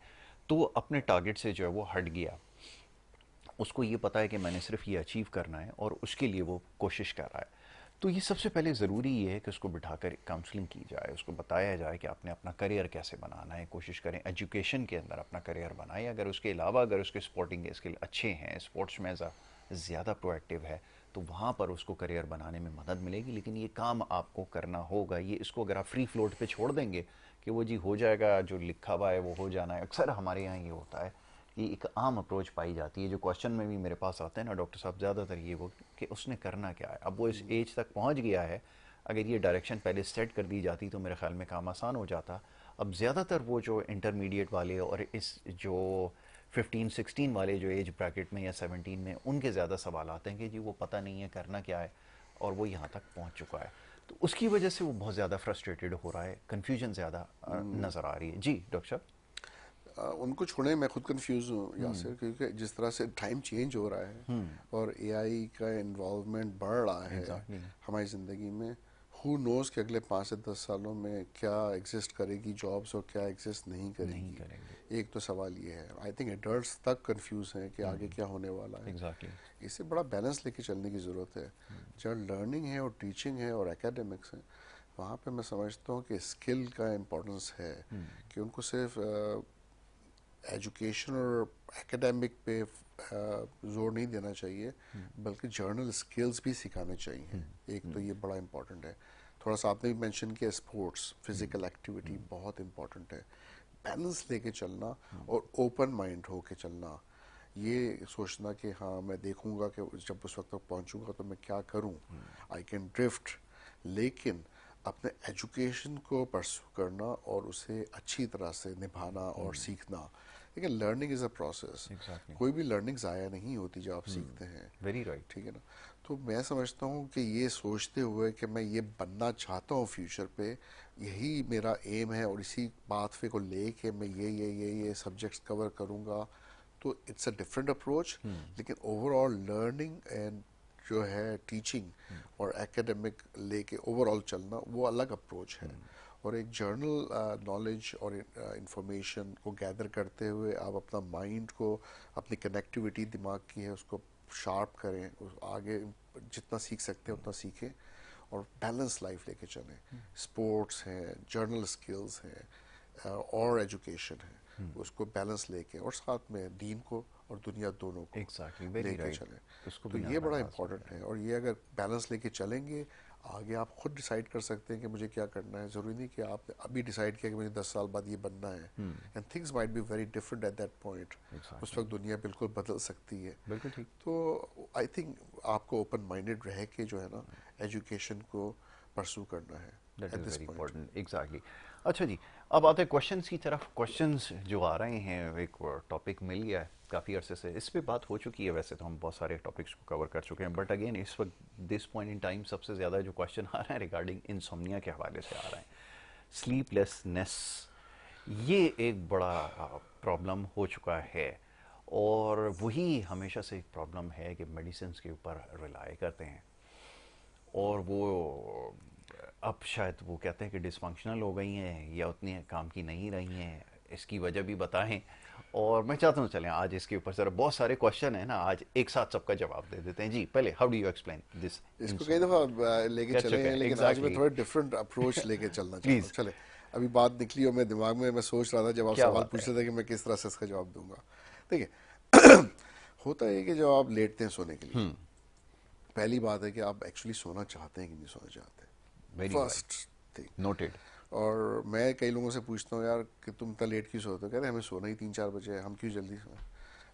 तो वो अपने टारगेट से जो है वो हट गया। उसको ये पता है कि मैंने सिर्फ ये अचीव करना है और उसके लिए वो कोशिश कर रहा है। तो ये सबसे पहले ज़रूरी ये है कि उसको बिठाकर काउंसलिंग की जाए, उसको बताया जाए कि आपने अपना करियर कैसे बनाना है। कोशिश करें एजुकेशन के अंदर अपना करियर बनाएं। अगर उसके अलावा अगर उसके स्पोर्टिंग स्किल अच्छे हैं, स्पोर्ट्स में ज़्यादा प्रोएक्टिव है, तो वहाँ पर उसको करियर बनाने में मदद मिलेगी। लेकिन ये काम आपको करना होगा। ये इसको अगर आप फ्री फ्लोट पे छोड़ देंगे कि वो जी हो जाएगा, जो लिखा हुआ है वो हो जाना है। अक्सर हमारे यहाँ ये होता है कि एक आम अप्रोच पाई जाती है। जो क्वेश्चन में भी मेरे पास आते हैं ना डॉक्टर साहब, ज़्यादातर ये वो कि उसने करना क्या है। अब वो इस एज तक पहुंच गया है, अगर ये डायरेक्शन पहले सेट कर दी जाती तो मेरे ख्याल में काम आसान हो जाता। अब ज़्यादातर वो जो इंटरमीडिएट वाले और इस जो 15-16 वाले जो एज ब्रैकेट में या 17 में, उनके ज़्यादा सवाल आते हैं कि जी वो पता नहीं है करना क्या है, और वो यहाँ तक पहुँच चुका है। तो उसकी वजह से वो बहुत ज़्यादा फ्रस्ट्रेटेड हो रहा है, कन्फ्यूजन ज़्यादा नज़र आ रही है। जी डॉक्टर साहब।
उनको छोड़े, मैं खुद कंफ्यूज हूँ यासिर, क्योंकि जिस तरह से टाइम चेंज हो रहा है और एआई का इन्वॉल्वमेंट बढ़ रहा है
एग्जैक्टली।
हमारी ज़िंदगी में, हु नोज़ कि अगले 5 से 10 सालों में क्या एग्जिस्ट करेगी जॉब्स और क्या एग्जिस्ट नहीं
नहीं
करेगी।
करेंगे।
एक तो सवाल ये है, आई थिंक एडल्ट्स तक कंफ्यूज हैं कि आगे क्या होने वाला है।
एग्जैक्टली।
इससे बड़ा बैलेंस लेके चलने की ज़रूरत है। जहाँ लर्निंग है और टीचिंग है और एकेडमिक्स है, वहाँ पे मैं समझता हूँ कि स्किल का इम्पोर्टेंस है, कि उनको सिर्फ एजुकेशन और एकेडमिक पे जोर नहीं देना चाहिए, बल्कि जर्नल स्किल्स भी सिखाने चाहिए। एक तो ये बड़ा इम्पोर्टेंट है। थोड़ा सा आपने भी मेंशन किया, स्पोर्ट्स, फिजिकल एक्टिविटी बहुत इम्पोर्टेंट है। बैलेंस लेके चलना और ओपन माइंड होके चलना, ये सोचना कि हाँ मैं देखूंगा कि जब उस वक्त तक पहुंचूंगा तो मैं क्या करूं, आई कैन ड्रिफ्ट, लेकिन अपने एजुकेशन को परस्यू करना और उसे अच्छी तरह से निभाना और सीखना। लेकिन learning is a process,
exactly.
कोई भी लर्निंग ज़ाया नहीं होती जब आप सीखते हैं।
Very right.
ठीक है ना। तो मैं समझता हूँ कि ये सोचते हुए कि मैं ये बनना चाहता हूँ फ्यूचर पे, यही मेरा एम है, और इसी पाथवे को लेके मैं ये सब्जेक्ट्स कवर करूँगा, तो इट्स अ डिफरेंट अप्रोच। लेकिन ओवरऑल लर्निंग एंड जो है टीचिंग और एकेडमिक लेके ओवरऑल चलना, वो अलग अप्रोच है। और एक जर्नल नॉलेज और इंफॉर्मेशन को गैदर करते हुए आप अपना माइंड को, अपनी कनेक्टिविटी दिमाग की है उसको शार्प करें, उस आगे जितना सीख सकते हैं उतना सीखें, और बैलेंस लाइफ लेके चलें। स्पोर्ट्स हैं, जर्नल स्किल्स हैं, और एजुकेशन है, उसको बैलेंस लेके, और साथ में दीन को और दुनिया दोनों को
एग्जैक्टली। वेरी
लेके
राइट।
चलें।
उसको
तो
भी
ये बड़ा
नज़रअंदाज ना
इम्पोर्टेंट
करें।
है, और ये अगर बैलेंस लेके चलेंगे, आगे आप खुद डिसाइड कर सकते हैं कि मुझे क्या करना है। ज़रूरी नहीं कि आप अभी डिसाइड किया कि मुझे 10 साल बाद ये बनना है, and things might be very different at that point. उस
एग्जैक्टली।
वक्त दुनिया बिल्कुल बदल सकती है।
बिल्कुल ठीक।
तो आई थिंक आपको ओपन माइंडेड रह के जो है ना एजुकेशन को परसू करना है
that
at
is
this
very
point.
Important. Exactly. अच्छा जी, अब आते हैं क्वेश्चंस की तरफ। क्वेश्चंस जो आ रहे हैं, एक टॉपिक मिल गया है काफ़ी अरसे से, इस पे बात हो चुकी है। वैसे तो हम बहुत सारे टॉपिक्स को कवर कर चुके हैं, बट अगेन इस वक्त दिस पॉइंट इन टाइम सबसे ज़्यादा जो क्वेश्चन आ रहा है रिगार्डिंग इंसोम्निया के हवाले से आ रहा है। स्लीपलेसनेस, ये एक बड़ा प्रॉब्लम हो चुका है, और वही हमेशा से एक प्रॉब्लम है कि मेडिसिन के ऊपर रिलाई करते हैं, और वो अब शायद वो कहते हैं कि डिसफंक्शनल हो गई हैं या उतनी काम की नहीं रही हैं। इसकी वजह भी बताएं, और मैं चाहता हूँ चलें आज इसके ऊपर सर बहुत सारे क्वेश्चन हैं ना, आज एक साथ सबका जवाब दे देते हैं। जी पहले, how do you explain this
इसको कई
इंसोम्निया?
दफ़ा लेके
कर
चले
चुके
हैं,
हैं
लेकिन आज मैं
एग्जैक्टली।
थोड़ा डिफरेंट अप्रोच लेके चलना चाहता हूँ।
प्लीज़।
चले, अभी बात निकली और मैं दिमाग में मैं सोच रहा था जब आप
क्या
सवाल
बात
पूछ
है।
रहे थे कि मैं किस तरह से इसका जवाब दूंगा। देखिए होता है कि जब आप लेटते हैं सोने के लिए, पहली बात है कि आप एक्चुअली सोना चाहते हैं कि नहीं सोना चाहते,
very
first
right.
Thing.
Noted.
और मैं कई लोगों से पूछता हूँ, यार कि तुम इतना लेट क्यों सोते हो, कहते हैं हमें सोना ही 3-4 बजे है, हम क्यों जल्दी सोएं।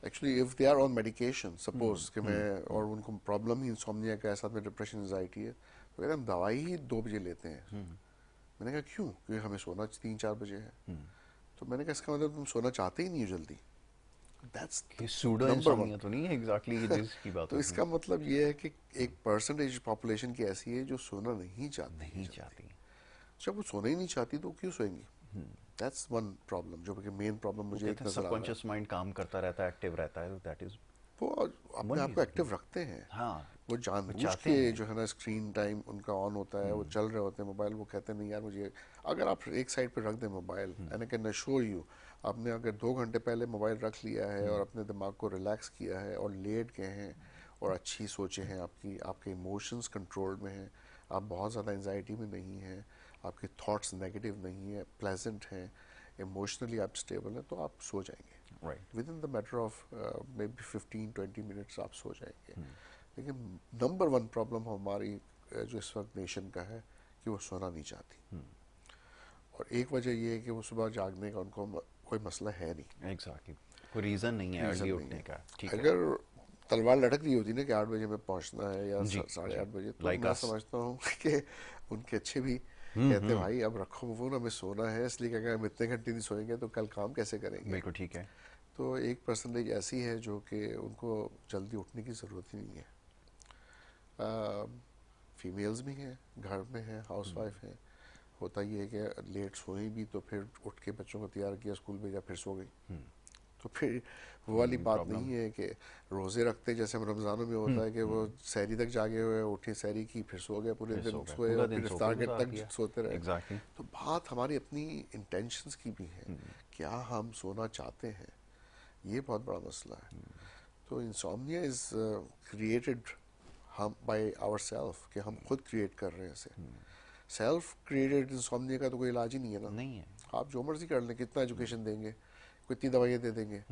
Actually if they are on medication, suppose कि मैं, और उनको प्रॉब्लम ही इंसोम्निया का है, साथ में डिप्रेशन, एंजाइटी है, तो कहते हैं हम दवाई ही 2 बजे लेते हैं। मैंने कहा क्यों, क्योंकि हमें सोना 3-4 बजे है। तो मैंने कहा इसका मतलब तुम सोना चाहते ही नहीं हो जल्दी। दैट्स
ये सूडो
नंबर वन।
इंसोम्निया तो नहीं है एग्जैक्टली जिसकी बात
तो
हो रही है?
इसका मतलब ये है कि एक परसेंटेज पॉपुलेशन की ऐसी है जो सोना नहीं चाहती है
नहीं
जल्दी।
चाहती।
जब वो सोना ही नहीं चाहती तो क्यों सोएंगी। दैट्स वन प्रॉब्लम, जो कि मेन प्रॉब्लम
वो
मुझे
कहते
एक
हैं
नज़र आ रहा है।
सबकॉन्शियस माइंड काम करता रहता है, एक्टिव रहता है, तो दैट इज
वो अपने
वन
आप को
रीजन।
एक्टिव रखते हैं,
हाँ।
वो
वो
जानबूझ
चाहते
के
हैं।
जो है ना स्क्रीन टाइम उनका ऑन होता है, वो चल रहे होते हैं मोबाइल, वो कहते हैं नहीं यार मुझे, अगर आप एक साइड पे रख दें mobile, and I can assure you, आपने अगर 2 घंटे पहले मोबाइल रख लिया है और अपने दिमाग को रिलैक्स किया है और लेट गए हैं और अच्छी सोचें हैं, आपकी आपके इमोशंस कंट्रोल में हैं, आप बहुत ज़्यादा एंजाइटी में नहीं हैं, आपके थॉट्स नेगेटिव नहीं है, प्लेजेंट हैं, इमोशनली आप स्टेबल हैं, तो आप सो जाएंगे
right.
With in the matter of may be 15-20 minutes आप सो जाएंगे। लेकिन नंबर वन प्रॉब्लम हमारी जो इस वक्त नेशन का है कि वो सोना नहीं चाहती, और एक वजह ये है कि वो सुबह जागने का उनको कोई मसला है नहीं।
एग्जैक्टली। कोई रीज़न नहीं है
रीज़न
अर्ली
नहीं
उठने
है।
का। ठीक है।
अगर तलवार लटक रही होती ना कि 8 बजे में पहुंचना है या
जी,
8:30 बजे, तो
लाइक
मैं
अस।
समझता हूँ कि उनके अच्छे भी कहते भाई अब रखो फोन, हमें सोना है, इसलिए कि अगर हम इतने घंटे नहीं सोएंगे तो कल काम कैसे करेंगे।
बिल्कुल ठीक है।
तो 1% ऐसी है जो कि उनको जल्दी उठने की ज़रूरत ही नहीं है। फीमेल्स भी हैं, घर में हैं, हाउस वाइफ हैं। होता ये है कि लेट सोई भी तो फिर उठ के बच्चों को तैयार किया, स्कूल भेजा, फिर सो गई। तो फिर वो वाली बात
प्रॉब्लम।
नहीं है कि रोज़े रखते जैसे हम रमज़ानों में होता है कि वो सहरी तक जागे हुए, उठे सहरी की, फिर सो गए, पूरे
फिर सो
दिन
गए,
सोए
पूरा
और
दिन
फिर
सो के
इफ्तार के
गुजार
तक
दिया।
सोते रहे।
एग्जैक्टली।
तो बात हमारी अपनी इंटेंशंस की भी है, क्या हम सोना चाहते हैं, ये बहुत बड़ा मसला है। तो इंसोम्निया इज़ क्रिएटेड हम बाय आवर सेल्फ, कि हम खुद क्रिएट कर रहे हैं इसे। सेल्फ क्रिएटेड इंसोम्निया का तो कोई इलाज ही नहीं है ना।
नहीं है।
आप जो मर्जी कर लें, कितना एजुकेशन देंगे, कितनी दवाइयाँ दे देंगे,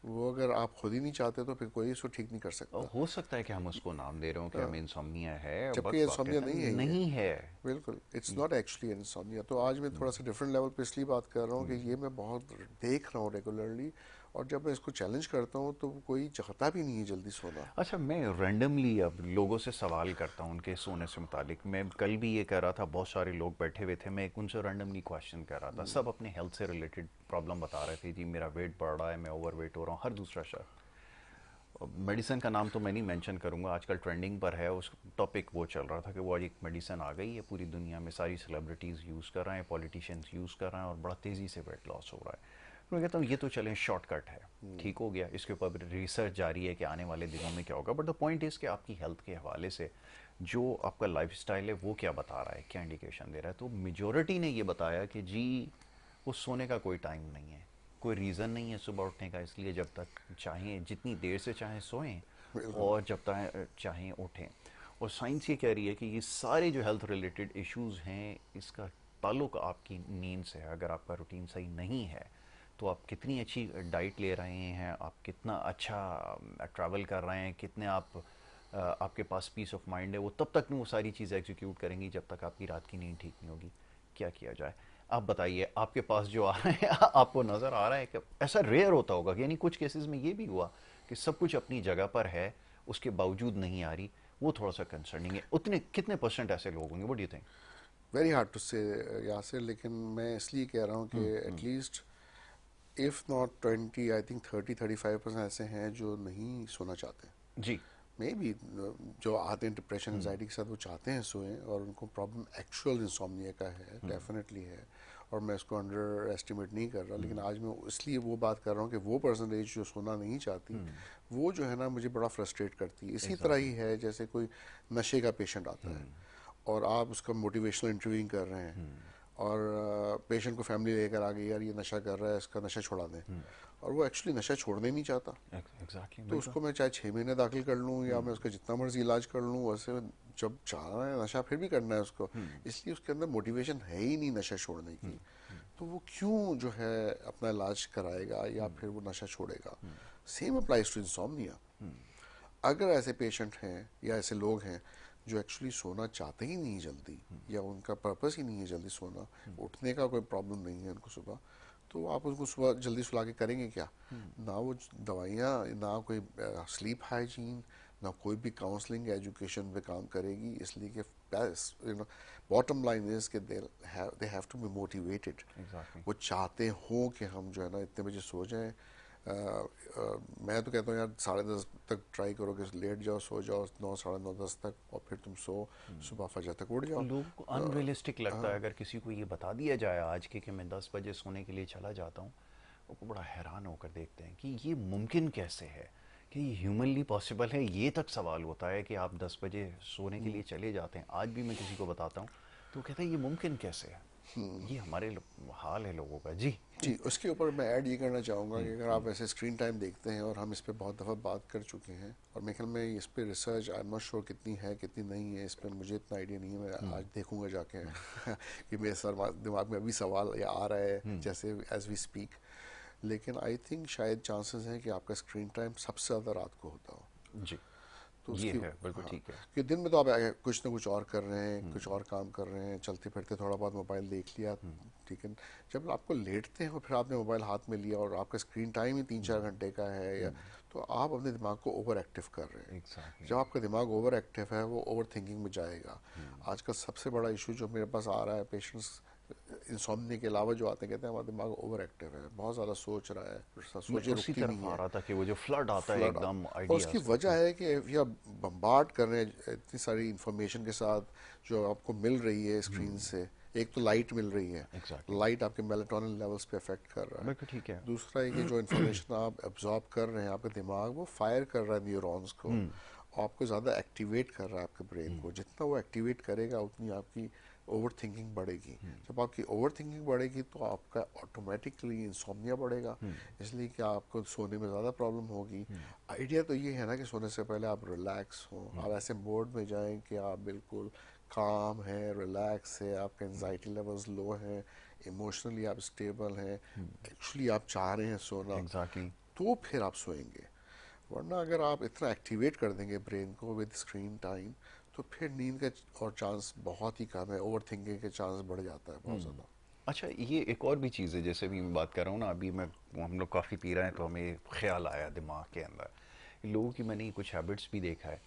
वो अगर आप खुद ही नहीं चाहते तो फिर कोई इसको ठीक नहीं कर
और
सकता।
हो सकता है कि हम उसको नाम दे रहे हो कि
हाँ,
हमें इंसोम्निया है,
जबकि
बट
इंसोम्निया
वाकईता
नहीं है ये।
नहीं है।
बिल्कुल इट्स नॉट एक्चुअली इंसोम्निया। तो आज मैं थोड़ा सा डिफरेंट लेवल पे इसलिए बात कर रहा हूँ कि ये मैं बहुत देख रहा हूँ रेगुलरली, और जब मैं इसको चैलेंज करता हूँ तो कोई चाहता भी नहीं है जल्दी सोना।
अच्छा, मैं रैंडमली अब लोगों से सवाल करता हूँ उनके सोने से मुतालिक। मैं कल भी ये कह रहा था, बहुत सारे लोग बैठे हुए थे, मैं एक उनसे रैंडमली क्वेश्चन कर रहा था। सब अपने हेल्थ से रिलेटेड प्रॉब्लम बता रहे थे। जी मेरा वेट बढ़ रहा है, मैं ओवर वेट हो रहा हूँ, हर दूसरा शख्स। मेडिसिन का नाम तो मैं नहीं मेंशन करूंगा, आजकल ट्रेंडिंग पर है उस टॉपिक। वो चल रहा था कि वो आज एक मेडिसिन आ गई है, पूरी दुनिया में सारी सेलिब्रिटीज़ यूज़ कर रहे हैं, पॉलिटिशियंस यूज़ कर रहे हैं, और बड़ा तेज़ी से वेट लॉस हो रहा है। तो मैं कहता हूँ ये तो चलें शॉर्टकट है, ठीक हो गया। इसके ऊपर रिसर्च जारी है कि आने वाले दिनों में क्या होगा। बट द पॉइंट इज़ कि आपकी हेल्थ के हवाले से जो आपका लाइफस्टाइल है वो क्या बता रहा है, क्या इंडिकेशन दे रहा है। तो मेजोरिटी ने ये बताया कि जी वो सोने का कोई टाइम नहीं है, कोई रीज़न नहीं है सुबह उठने का, इसलिए जब तक चाहें जितनी देर से चाहें सोएं,
बिल्कुल।
और जब तक चाहें उठें। और साइंस ये कह रही है कि ये सारे जो हेल्थ रिलेटेड इश्यूज़ हैं, इसका ताल्लुक आपकी नींद से है। अगर आपका रूटीन सही नहीं है तो आप कितनी अच्छी डाइट ले रहे हैं, आप कितना अच्छा ट्रैवल कर रहे हैं, कितने आपके पास पीस ऑफ माइंड है, वो तब तक नहीं वो सारी चीज़ें एग्जीक्यूट करेंगी जब तक आपकी रात की नींद ठीक नहीं होगी। क्या किया जाए? आप बताइए, आपके पास जो आ रहे हैं आपको नज़र आ रहा है कि ऐसा रेयर होता होगा कि यानी कुछ केसेस में ये भी हुआ कि सब कुछ अपनी जगह पर है, उसके बावजूद नहीं आ रही, वो थोड़ा सा कंसर्निंग है। उतने कितने परसेंट ऐसे लोग होंगे, what do you think?
Very hard to say Yasir, लेकिन मैं इसलिए कह रहा हूँ कि at least if not 20, I think 30-35% ऐसे हैं जो नहीं सोना चाहते।
जी।
मे बी जो आते हैं डिप्रेशन एंजाइटी के साथ, वो चाहते हैं सोएं और उनको प्रॉब्लम एक्चुअल इंसोम्निया का है, डेफिनेटली है। और मैं इसको अंडर एस्टिमेट नहीं कर रहा, लेकिन आज मैं इसलिए वो बात कर रहा हूँ कि वो परसेंटेज जो सोना नहीं चाहती, वो जो है ना मुझे बड़ा फ्रस्ट्रेट करती है। इसी तरह ही
एग्जैक्टली।
है जैसे कोई नशे का पेशेंट आता है और आप उसका मोटिवेशनल इंटरव्यूइंग कर रहे हैं, और पेशेंट को फैमिली लेकर आ गई, यार ये नशा कर रहा है, इसका नशा छुड़ा दें, और वो एक्चुअली नशा छोड़ना ही नहीं चाहता।
एग्जैक्टली,
तो
बिल्कुल।
उसको मैं चाहे 6 महीने दाखिल कर लूँ या मैं उसका जितना मर्जी इलाज कर लूँ, वैसे जब चाह रहा है नशा फिर भी करना है उसको, इसलिए उसके अंदर मोटिवेशन है ही नहीं नशा छोड़ने की। तो वो क्यों जो है अपना इलाज कराएगा या फिर वो नशा छोड़ेगा। Same applies to insomnia. अगर ऐसे पेशेंट हैं या ऐसे लोग हैं जो एक्चुअली सोना चाहते ही नहीं जल्दी, या उनका पर्पस ही नहीं है जल्दी सोना, उठने का कोई प्रॉब्लम नहीं है उनको सुबह, तो आप उनको सुबह जल्दी सुला के करेंगे क्या। ना वो दवाइयाँ, ना कोई स्लीप हाइजीन, ना कोई भी काउंसलिंग एजुकेशन पे काम करेगी, इसलिए कि बॉटम लाइन इज कि they have to be motivated.
Exactly.
वो चाहते हो कि हम जो है ना इतने बजे सो जाएं। मैं तो कहता हूँ यार 10:30 तक ट्राई करो कि लेट जाओ, सो जाओ 9, 9:30, 10 तक, और फिर तुम सो, सुबह फजर तक उठ जाओ।
लोगों को अनरियलिस्टिक लगता है अगर किसी को ये बता दिया जाए आज के कि मैं 10 बजे सोने के लिए चला जाता हूँ। वो बड़ा हैरान होकर देखते हैं कि ये मुमकिन कैसे है, कि ये ह्यूमनली पॉसिबल है। ये तक सवाल होता है कि आप 10 बजे सोने के लिए चले जाते हैं। आज भी मैं किसी को बताता हूँ तो वो कहता है ये मुमकिन कैसे है। ये हमारे हाल है लोगों का। जी।
जी, उसके ऊपर मैं ऐड ये करना चाहूँगा कि अगर आप ऐसे स्क्रीन टाइम देखते हैं, और हम इस पे बहुत दफ़ा बात कर चुके हैं, और मेरे ख्याल में इस पे research I am not sure कितनी है कितनी नहीं है, इस पर मुझे इतना आइडिया नहीं है, मैं आज देखूँगा जाके कि मेरे सर दिमाग में अभी सवाल या आ रहा है जैसे एज वी स्पीक। लेकिन आई थिंक शायद चांसेस हैं कि आपका स्क्रीन टाइम सबसे ज़्यादा रात को होता हो।
जी।
तो
ये
उसकी
है, बिल्कुल
हाँ,
ठीक है।
कि दिन में तो आप कुछ ना कुछ और कर रहे हैं, कुछ और काम कर रहे हैं, चलते फिरते थोड़ा बहुत मोबाइल देख लिया, ठीक है। जब आपको लेटते हैं और फिर आपने मोबाइल हाथ में लिया और आपका स्क्रीन टाइम ही 3-4 घंटे का है, या तो आप अपने दिमाग को ओवर एक्टिव कर रहे हैं।
एग्जैक्टली।
जब आपका दिमाग ओवर एक्टिव है वो ओवर थिंकिंग में जाएगा। आजकल सबसे बड़ा इशू जो मेरे पास आ रहा है पेशेंट्स इंसोम्निया के अलावा जो आते हैं, कहते हैं हमारा दिमाग ओवर एक्टिव है, बहुत ज़्यादा सोच रहा है,
मैं
सोचे
उसी
रुकती
तरफ
नहीं
आ
है,
रहा था कि वो जो फ्लड आता है
फ्लड।
एकदम
और उसकी
आइडियाज का।
वजह है कि या बम्बार्ड कर रहे हैं इतनी सारी इंफॉर्मेशन के साथ जो आपको मिल रही है स्क्रीन से। एक तो लाइट मिल रही है,
एग्जैक्टली।
लाइट आपके मेलाटोनिन लेवल्स पे अफेक्ट कर रहा है।
बिल्कुल ठीक है।
दूसरा है कि जो इन्फॉर्मेशन आप एब्जॉर्ब कर रहे हैं, आपका दिमाग वो फायर कर रहा है न्यूरॉन्स को, और आपको ज़्यादा एक्टिवेट कर रहा है आपके ब्रेन को। जितना वो एक्टिवेट करेगा उतनी आपकी ओवर थिंकिंग बढ़ेगी। जब आपकी ओवर थिंकिंग बढ़ेगी तो आपका ऑटोमेटिकली इंसोम्निया बढ़ेगा, इसलिए कि आपको सोने में ज़्यादा प्रॉब्लम होगी। आइडिया तो ये है ना कि सोने से पहले आप रिलैक्स हों, आप ऐसे मोड में जाएं कि आप बिल्कुल काम है, रिलैक्स है, आपके एंजाइटी लेवल्स लो हैं, इमोशनली आप स्टेबल हैं, एक्चुअली आप चाह रहे हैं सोना,
एग्जैक्टली।
तो फिर आप सोएंगे। वरना अगर आप इतना एक्टिवेट कर देंगे ब्रेन को विद स्क्रीन टाइम, तो फिर नींद का और चांस बहुत ही कम है, ओवर थिंकिंग के चांस बढ़ जाता है बहुत ज़्यादा।
अच्छा, ये एक और भी चीज़ है, जैसे भी मैं बात कर रहा हूँ ना, अभी मैं हम लोग कॉफ़ी पी रहे हैं तो हमें ख्याल आया दिमाग के अंदर, लोगों की मैंने कुछ हैबिट्स भी देखा है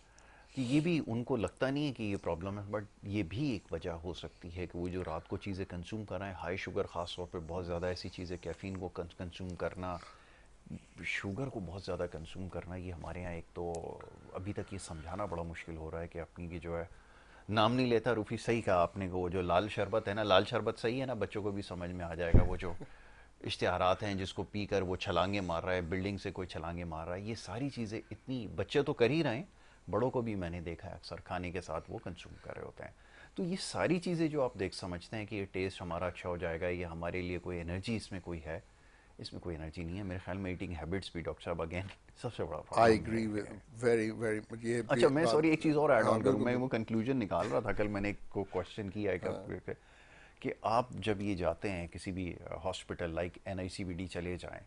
कि ये भी उनको लगता नहीं है कि ये प्रॉब्लम है, बट ये भी एक वजह हो सकती है कि वो जो रात को चीज़ें कंज्यूम कर रहे हैं, हाई शुगर ख़ास तौर पे, बहुत ज़्यादा ऐसी चीज़ें, कैफ़ीन को कंज्यूम करना, शुगर को बहुत ज़्यादा कंज्यूम करना, ये हमारे यहाँ एक तो अभी तक ये समझाना बड़ा मुश्किल हो रहा है कि अपनी की जो है, नाम नहीं लेता रूफी, सही कहा आपने को, वो जो लाल शरबत है ना, लाल शरबत सही है ना, बच्चों को भी समझ में आ जाएगा, वो जो इश्तिहारात हैं जिसको पीकर वो छलांगे मार रहा है, बिल्डिंग से कोई छलांगे मार रहा है, ये सारी चीज़ें इतनी, बच्चे तो कर ही रहे हैं, बड़ों को भी मैंने देखा है अक्सर खाने के साथ वो कंज्यूम कर रहे होते हैं। तो ये सारी चीज़ें जो आप देख समझते हैं कि ये टेस्ट हमारा अच्छा हो जाएगा, ये हमारे लिए कोई एनर्जी इसमें कोई है, इसमें कोई एनर्जी नहीं है मेरे ख्याल में। ईटिंग हैबिट्स भी डॉक्टर साहब अगेन सबसे बड़ा
आई
प्रॉब्लम
एग्री
है।
विद वेरी वेरी, ये
अच्छा, मैं
बात।
सॉरी एक चीज़ और ऐड
हाँ
ऑन करूँ,
बिल्कुल
मैं वो
बिल्कुल।
कंक्लूजन निकाल रहा था, कल मैंने एक को क्वेश्चन किया एक कि आप जब ये जाते हैं किसी भी हॉस्पिटल लाइक NICVD चले जाएं,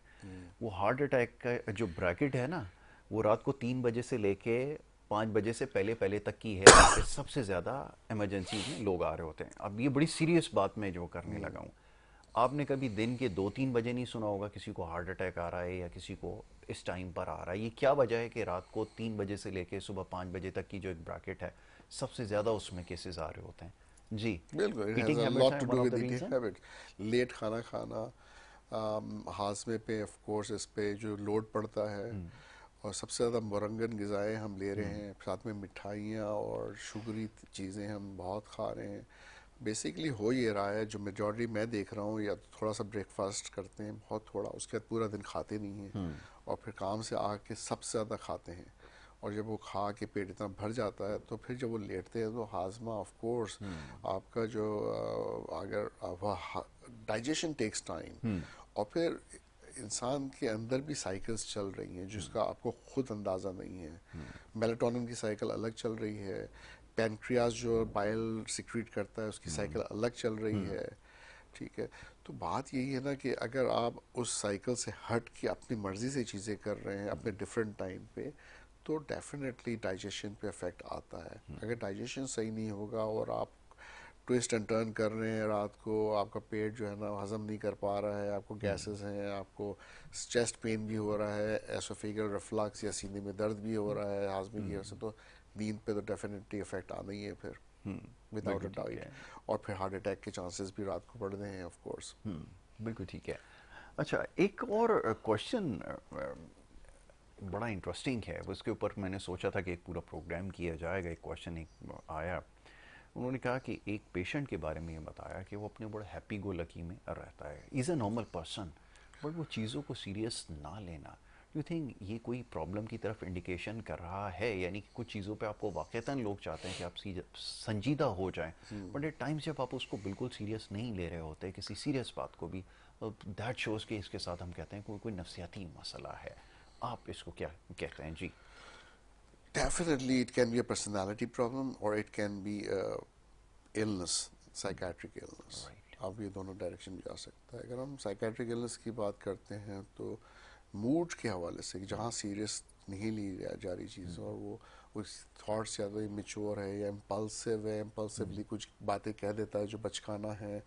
वो हार्ट अटैक का जो ब्रैकेट है ना, वो रात को 3 बजे से लेके 5 बजे से पहले पहले तक की है, जहाँ पे सबसे ज़्यादा इमरजेंसी में लोग आ रहे होते हैं। अब ये बड़ी सीरियस बात मैं जो करने लगा हूँ, आपने कभी दिन के 2-3 बजे नहीं सुना होगा किसी को हार्ट अटैक आ रहा है या किसी को इस टाइम पर आ रहा है। ये क्या वजह है कि रात को 3 बजे से लेके सुबह 5 बजे तक की जो एक ब्रैकेट है, सबसे ज़्यादा उसमें केसेस आ रहे होते हैं जी।
बिल्कुल, it has
eating
a
habits
lot
हैं
to
one
do
of the
with eating
reason.
Habit. Late खाना खाना, हाजमे पे ऑफ कोर्स इस पे जो लोड पड़ता है, और सबसे ज़्यादा मुरंगन ग़िज़ाएँ हम ले रहे हैं, साथ में मिठाइयाँ और शुगरी चीज़ें हम बहुत खा रहे हैं। बेसिकली हो ये रहा है, जो मेजॉरिटी मैं देख रहा हूँ, या तो थोड़ा सा ब्रेकफास्ट करते हैं बहुत थोड़ा, उसके बाद पूरा दिन खाते नहीं हैं, और फिर काम से आके सबसे ज़्यादा खाते हैं, और जब वो खा के पेट इतना भर जाता है तो फिर जब वो लेटते हैं तो हाजमा ऑफ कोर्स आपका जो अगर डाइजेशन टेक्स टाइम, और फिर इंसान के अंदर भी साइकिल्स चल रही हैं जिसका आपको खुद अंदाज़ा नहीं है। मेलाटोनिन की साइकिल अलग चल रही है, पैनक्रियाज जो बाइल सिक्रीट करता है उसकी साइकिल अलग चल रही है, ठीक है। तो बात यही है ना कि अगर आप उस साइकिल से हट के अपनी मर्ज़ी से चीज़ें कर रहे हैं अपने डिफरेंट टाइम पे, तो डेफिनेटली डाइजेशन पे इफेक्ट आता है। अगर डाइजेशन सही नहीं होगा और आप ट्विस्ट एंड टर्न कर रहे हैं रात को, आपका पेट जो है ना हजम नहीं कर पा रहा है, आपको गैसेस हैं, आपको चेस्ट पेन भी हो रहा है, एसोफेगल रिफ्लक्स या सीने में दर्द भी हो रहा है हाजमे की वजह से, तो नींद पे तो डेफिनेटली इफेक्ट आना ही है फिर, विदाउट अ
बिल्कुल ठीक
डाउट।
है।
और फिर हार्ट अटैक के चांसेस भी रात को बढ़ रहे हैं ऑफ कोर्स।
बिल्कुल ठीक है। अच्छा, एक और क्वेश्चन बड़ा इंटरेस्टिंग है, उसके ऊपर मैंने सोचा था कि एक पूरा प्रोग्राम किया जाएगा। एक क्वेश्चन एक आया, उन्होंने कहा कि एक पेशेंट के बारे में ये बताया कि वो अपने बड़े हैप्पी गो लकी में रहता है, is a normal person, but वो चीज़ों को सीरियस ना लेना, यू थिंक ये कोई प्रॉब्लम की तरफ इंडिकेशन कर रहा है? यानी कि कुछ चीज़ों पे आपको वाक़तन लोग चाहते हैं कि आप संजीदा हो जाएं, बट एट टाइम्स जब आप उसको बिल्कुल सीरियस नहीं ले रहे होते किसी सीरियस बात को भी, दैट शोज़ कि इसके साथ हम कहते हैं कोई कोई नफसियाती मसला है। आप इसको क्या कहते हैं जी?
Definitely, it can be a personality problem or it can be a illness, psychiatric illness.
Right.
अब ये दोनों डायरेक्शन जा सकता है। अगर हम साइकेट्रिक इलनेस की बात करते हैं तो मूड के हवाले से, जहाँ सीरियस नहीं ली जा रही चीज़, और वो उस थॉट्स या तो इमेच्योर है या इम्पल्सिव है, इम्पल्सिवली कुछ बातें कह देता है जो बचकाना है,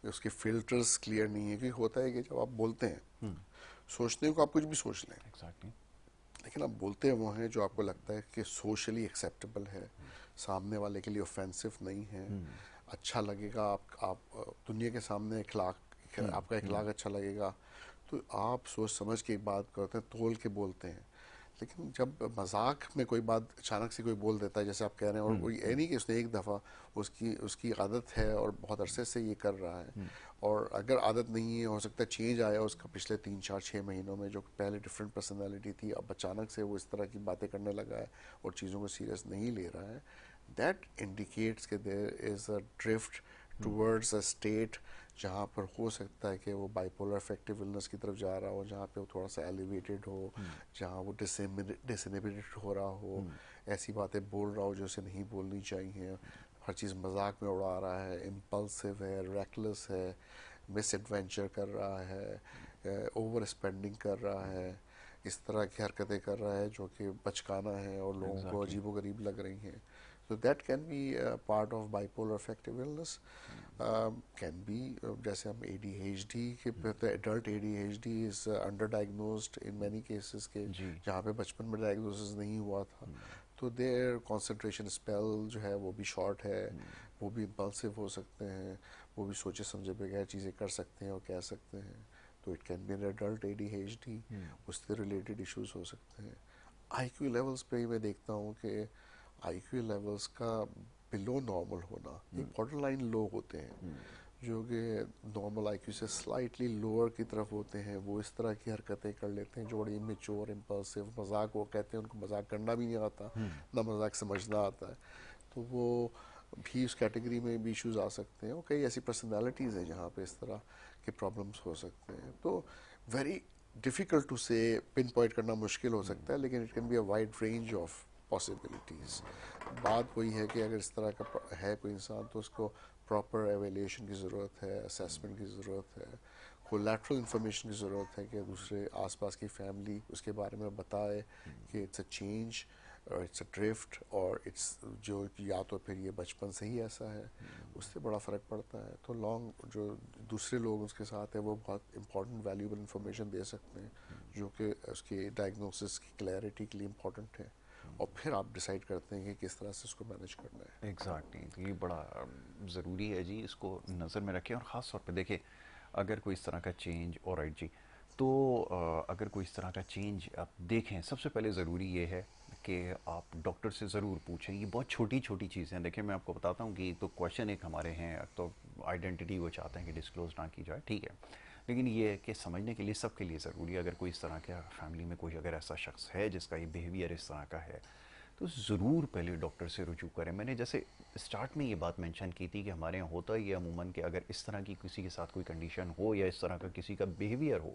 उसके फिल्टर्स क्लियर नहीं है। क्योंकि होता है कि जब आप बोलते हैं, सोचते हैं को आप कुछ भी सोच लें,
एग्जैक्टली।
लेकिन आप बोलते हैं वो हैं जो आपको लगता है कि सोशली एक्सेप्टेबल है, सामने वाले के लिए ऑफेंसिव नहीं है, अच्छा लगेगा, आप दुनिया के सामने इखलाक, आपका इखलाक अच्छा लगेगा, तो आप सोच समझ के एक बात करते हैं, तोल के बोलते हैं। लेकिन जब मजाक में कोई बात अचानक से कोई बोल देता है जैसे आप कह रहे हैं, और वो ये नहीं कि उसने एक दफ़ा, उसकी उसकी आदत है और बहुत अरसे से ये कर रहा है, और अगर आदत नहीं है हो सकता है चेंज आया उसका पिछले 3 4 6 महीनों में, जो पहले डिफरेंट पर्सनैलिटी थी अब अचानक से वो इस तरह की बातें करने लगा है और चीज़ों को सीरियस नहीं ले रहा है, दैट इंडिकेट्स कि there is a drift towards a state जहाँ पर हो सकता है कि वो बाइपोलर अफेक्टिव इलनेस की तरफ जा रहा हो, जहाँ पे वो थोड़ा सा एलिवेटेड हो, जहाँ वो डिसइनहिबिटेड हो रहा हो, ऐसी बातें बोल रहा हो जो उसे नहीं बोलनी चाहिए, हर चीज़ मजाक में उड़ा रहा है, इम्पल्सिव है, रेकलेस है, मिस एडवेंचर कर रहा है, ओवर स्पेंडिंग कर रहा है, इस तरह की हरकतें कर रहा है जो कि बचकाना है और लोगों को
एग्जैक्टली।
अजीबो-गरीब लग रही हैं। So that can be part of bipolar affective illness. Can be जैसे हम ADHD के adult ADHD is underdiagnosed in many cases के
जी।
जहाँ पे बचपन में डायग्नोसिस नहीं हुआ था, तो देयर कंसंट्रेशन स्पेल जो है वो भी शॉर्ट है, वो भी इम्पल्सिव हो सकते हैं, वो भी सोचे समझे बगैर चीज़ें कर सकते हैं और कह सकते हैं। तो it can be an adult ADHD, उससे रिलेटेड इश्यूज हो सकते हैं। IQ लेवल्स पे ही मैं देखता हूँ कि IQ लेवल्स का बिलो नॉर्मल होना, एक बॉर्डर लाइन लो होते हैं जो कि नॉर्मल IQ से स्लाइटली लोअर की तरफ होते हैं, वो इस तरह की हरकतें कर लेते हैं जो बड़ी इमेच्योर, इम्पल्सिव, मजाक वो कहते हैं उनको मजाक करना भी नहीं आता, ना मजाक समझना आता है, तो वो भी उस कैटेगरी में भी इश्यूज आ सकते हैं। और कई ऐसी पर्सनालिटीज़ हैं जहाँ पे इस तरह के प्रॉब्लम्स हो सकते हैं। तो वेरी डिफ़िकल्ट टू से पिन पॉइंट करना मुश्किल हो सकता है, लेकिन it can be a wide range of possibilities. बात वही है कि अगर इस तरह का है कोई इंसान तो उसको प्रॉपर एवेल्यूशन की ज़रूरत है, असेसमेंट की ज़रूरत है, कोलैटरल इंफॉर्मेशन की ज़रूरत है कि दूसरे आसपास की फैमिली उसके बारे में बताए कि इट्स अ चेंज और इट्स अ ड्रिफ्ट, और इट्स जो या तो फिर ये बचपन से ही ऐसा है, उससे बड़ा फ़र्क पड़ता है। तो लॉन्ग जो दूसरे लोग उसके साथ हैं वो बहुत इंपॉर्टेंट वैल्यूबल इंफॉर्मेशन दे सकते हैं जो कि उसकी डायग्नोसिस की क्लैरिटी के लिए इम्पोर्टेंट है, और फिर आप डिसाइड करते हैं कि किस तरह से उसको मैनेज करना है।
Exactly exactly. तो ये बड़ा ज़रूरी है जी, इसको नज़र में रखें। और ख़ास तौर पे देखिए, अगर कोई इस तरह का चेंज, और राइट जी, तो अगर कोई इस तरह का चेंज आप देखें, सबसे पहले ज़रूरी ये है कि आप डॉक्टर से ज़रूर पूछें। ये बहुत छोटी छोटी चीज़ें हैं। देखिए मैं आपको बताता हूँ कि तो क्वेश्चन एक हमारे हैं, तो आइडेंटिटी वो चाहते हैं कि डिस्क्लोज ना की जाए, ठीक है, लेकिन ये है कि समझने के लिए सबके लिए ज़रूरी है, अगर कोई इस तरह का फैमिली में कोई अगर ऐसा शख्स है जिसका ये बिहेवियर इस तरह का है, तो ज़रूर पहले डॉक्टर से रुजू करें। मैंने जैसे स्टार्ट में ये बात मेंशन की थी कि हमारे यहाँ होता ही है अमूमन कि अगर इस तरह की किसी के साथ कोई कंडीशन हो या इस तरह का किसी का बिहेवियर हो,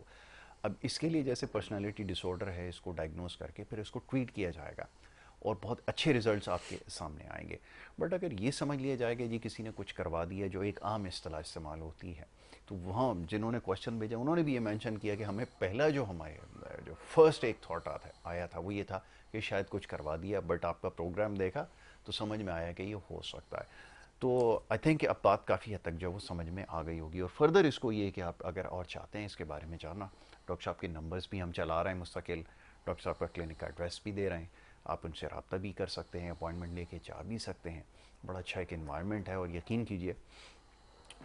अब इसके लिए जैसे पर्सनालिटी डिसऑर्डर है, इसको डायग्नोस करके फिर इसको ट्रीट किया जाएगा और बहुत अच्छे रिजल्ट्स आपके सामने आएंगे। बट अगर ये समझ लिया जाए कि जी किसी ने कुछ करवा दिया, जो एक आम इस्तेलाह इस्तेमाल होती है, तो वहाँ जिन्होंने क्वेश्चन भेजा उन्होंने भी ये मेंशन किया कि हमें पहला जो हमारे जो फर्स्ट एक थॉट आया था वो ये था कि शायद कुछ करवा दिया, बट आपका प्रोग्राम देखा तो समझ में आया कि ये हो सकता है। तो आई थिंक अब बात काफ़ी हद तक जो वो समझ में आ गई होगी। और फर्दर इसको ये कि आप अगर और चाहते हैं इसके बारे में जानना, डॉक्टर साहब के नंबर्स भी हम चला रहे हैं मुस्तकिल, डॉक्टर साहब का क्लिनिक का एड्रेस भी दे रहे हैं, आप उनसे रब्ता भी कर सकते हैं, अपॉइंटमेंट लेके जा भी सकते हैं। बड़ा अच्छा एक इन्वायरमेंट है, और यकीन कीजिए,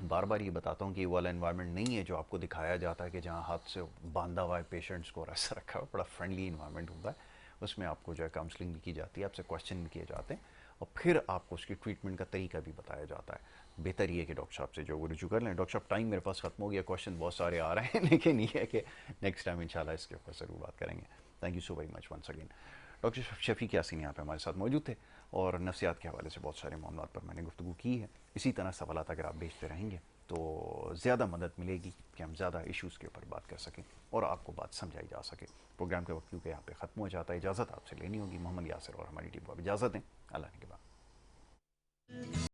बार बार ये बताता हूँ कि ये वाला इन्वायरमेंट नहीं है जो आपको दिखाया जाता है कि जहाँ हाथ से बांधा हुआ है पेशेंट्स को रस रखा हुआ। बड़ा फ्रेंडली इन्वायरमेंट होता है, उसमें आपको जो है काउंसलिंग भी की जाती है, आपसे क्वेश्चन भी किए जाते हैं, और फिर आपको उसकी ट्रीटमेंट का तरीका भी बताया जाता है। बेहतर ये है कि डॉक्टर साहब से जो वो रुजू कर लें। डॉक्टर साहब टाइम मेरे पास खत्म हो गया, क्वेश्चन बहुत सारे आ रहे हैं लेकिन ये है कि नेक्स्ट टाइम इंशाल्लाह इसके ऊपर ज़रूर बात करेंगे। Thank you so very much once again. Doctor Shafiq Yasin यहाँ पे हमारे साथ मौजूद थे, और नफ्सियात के हवाले से बहुत सारे मामलों पर मैंने गुफ्तगू की है। इसी तरह सवालात अगर आप भेजते रहेंगे तो ज़्यादा मदद मिलेगी कि हम ज़्यादा इश्यूज़ के ऊपर बात कर सकें और आपको बात समझाई जा सके। प्रोग्राम के वक्त क्योंकि यहाँ पे ख़त्म हो जाता है, इजाज़त आपसे लेनी होगी। मोहम्मद यासिर और हमारी टीम को अब इजाज़त दें। अल्लाह ने के बाद।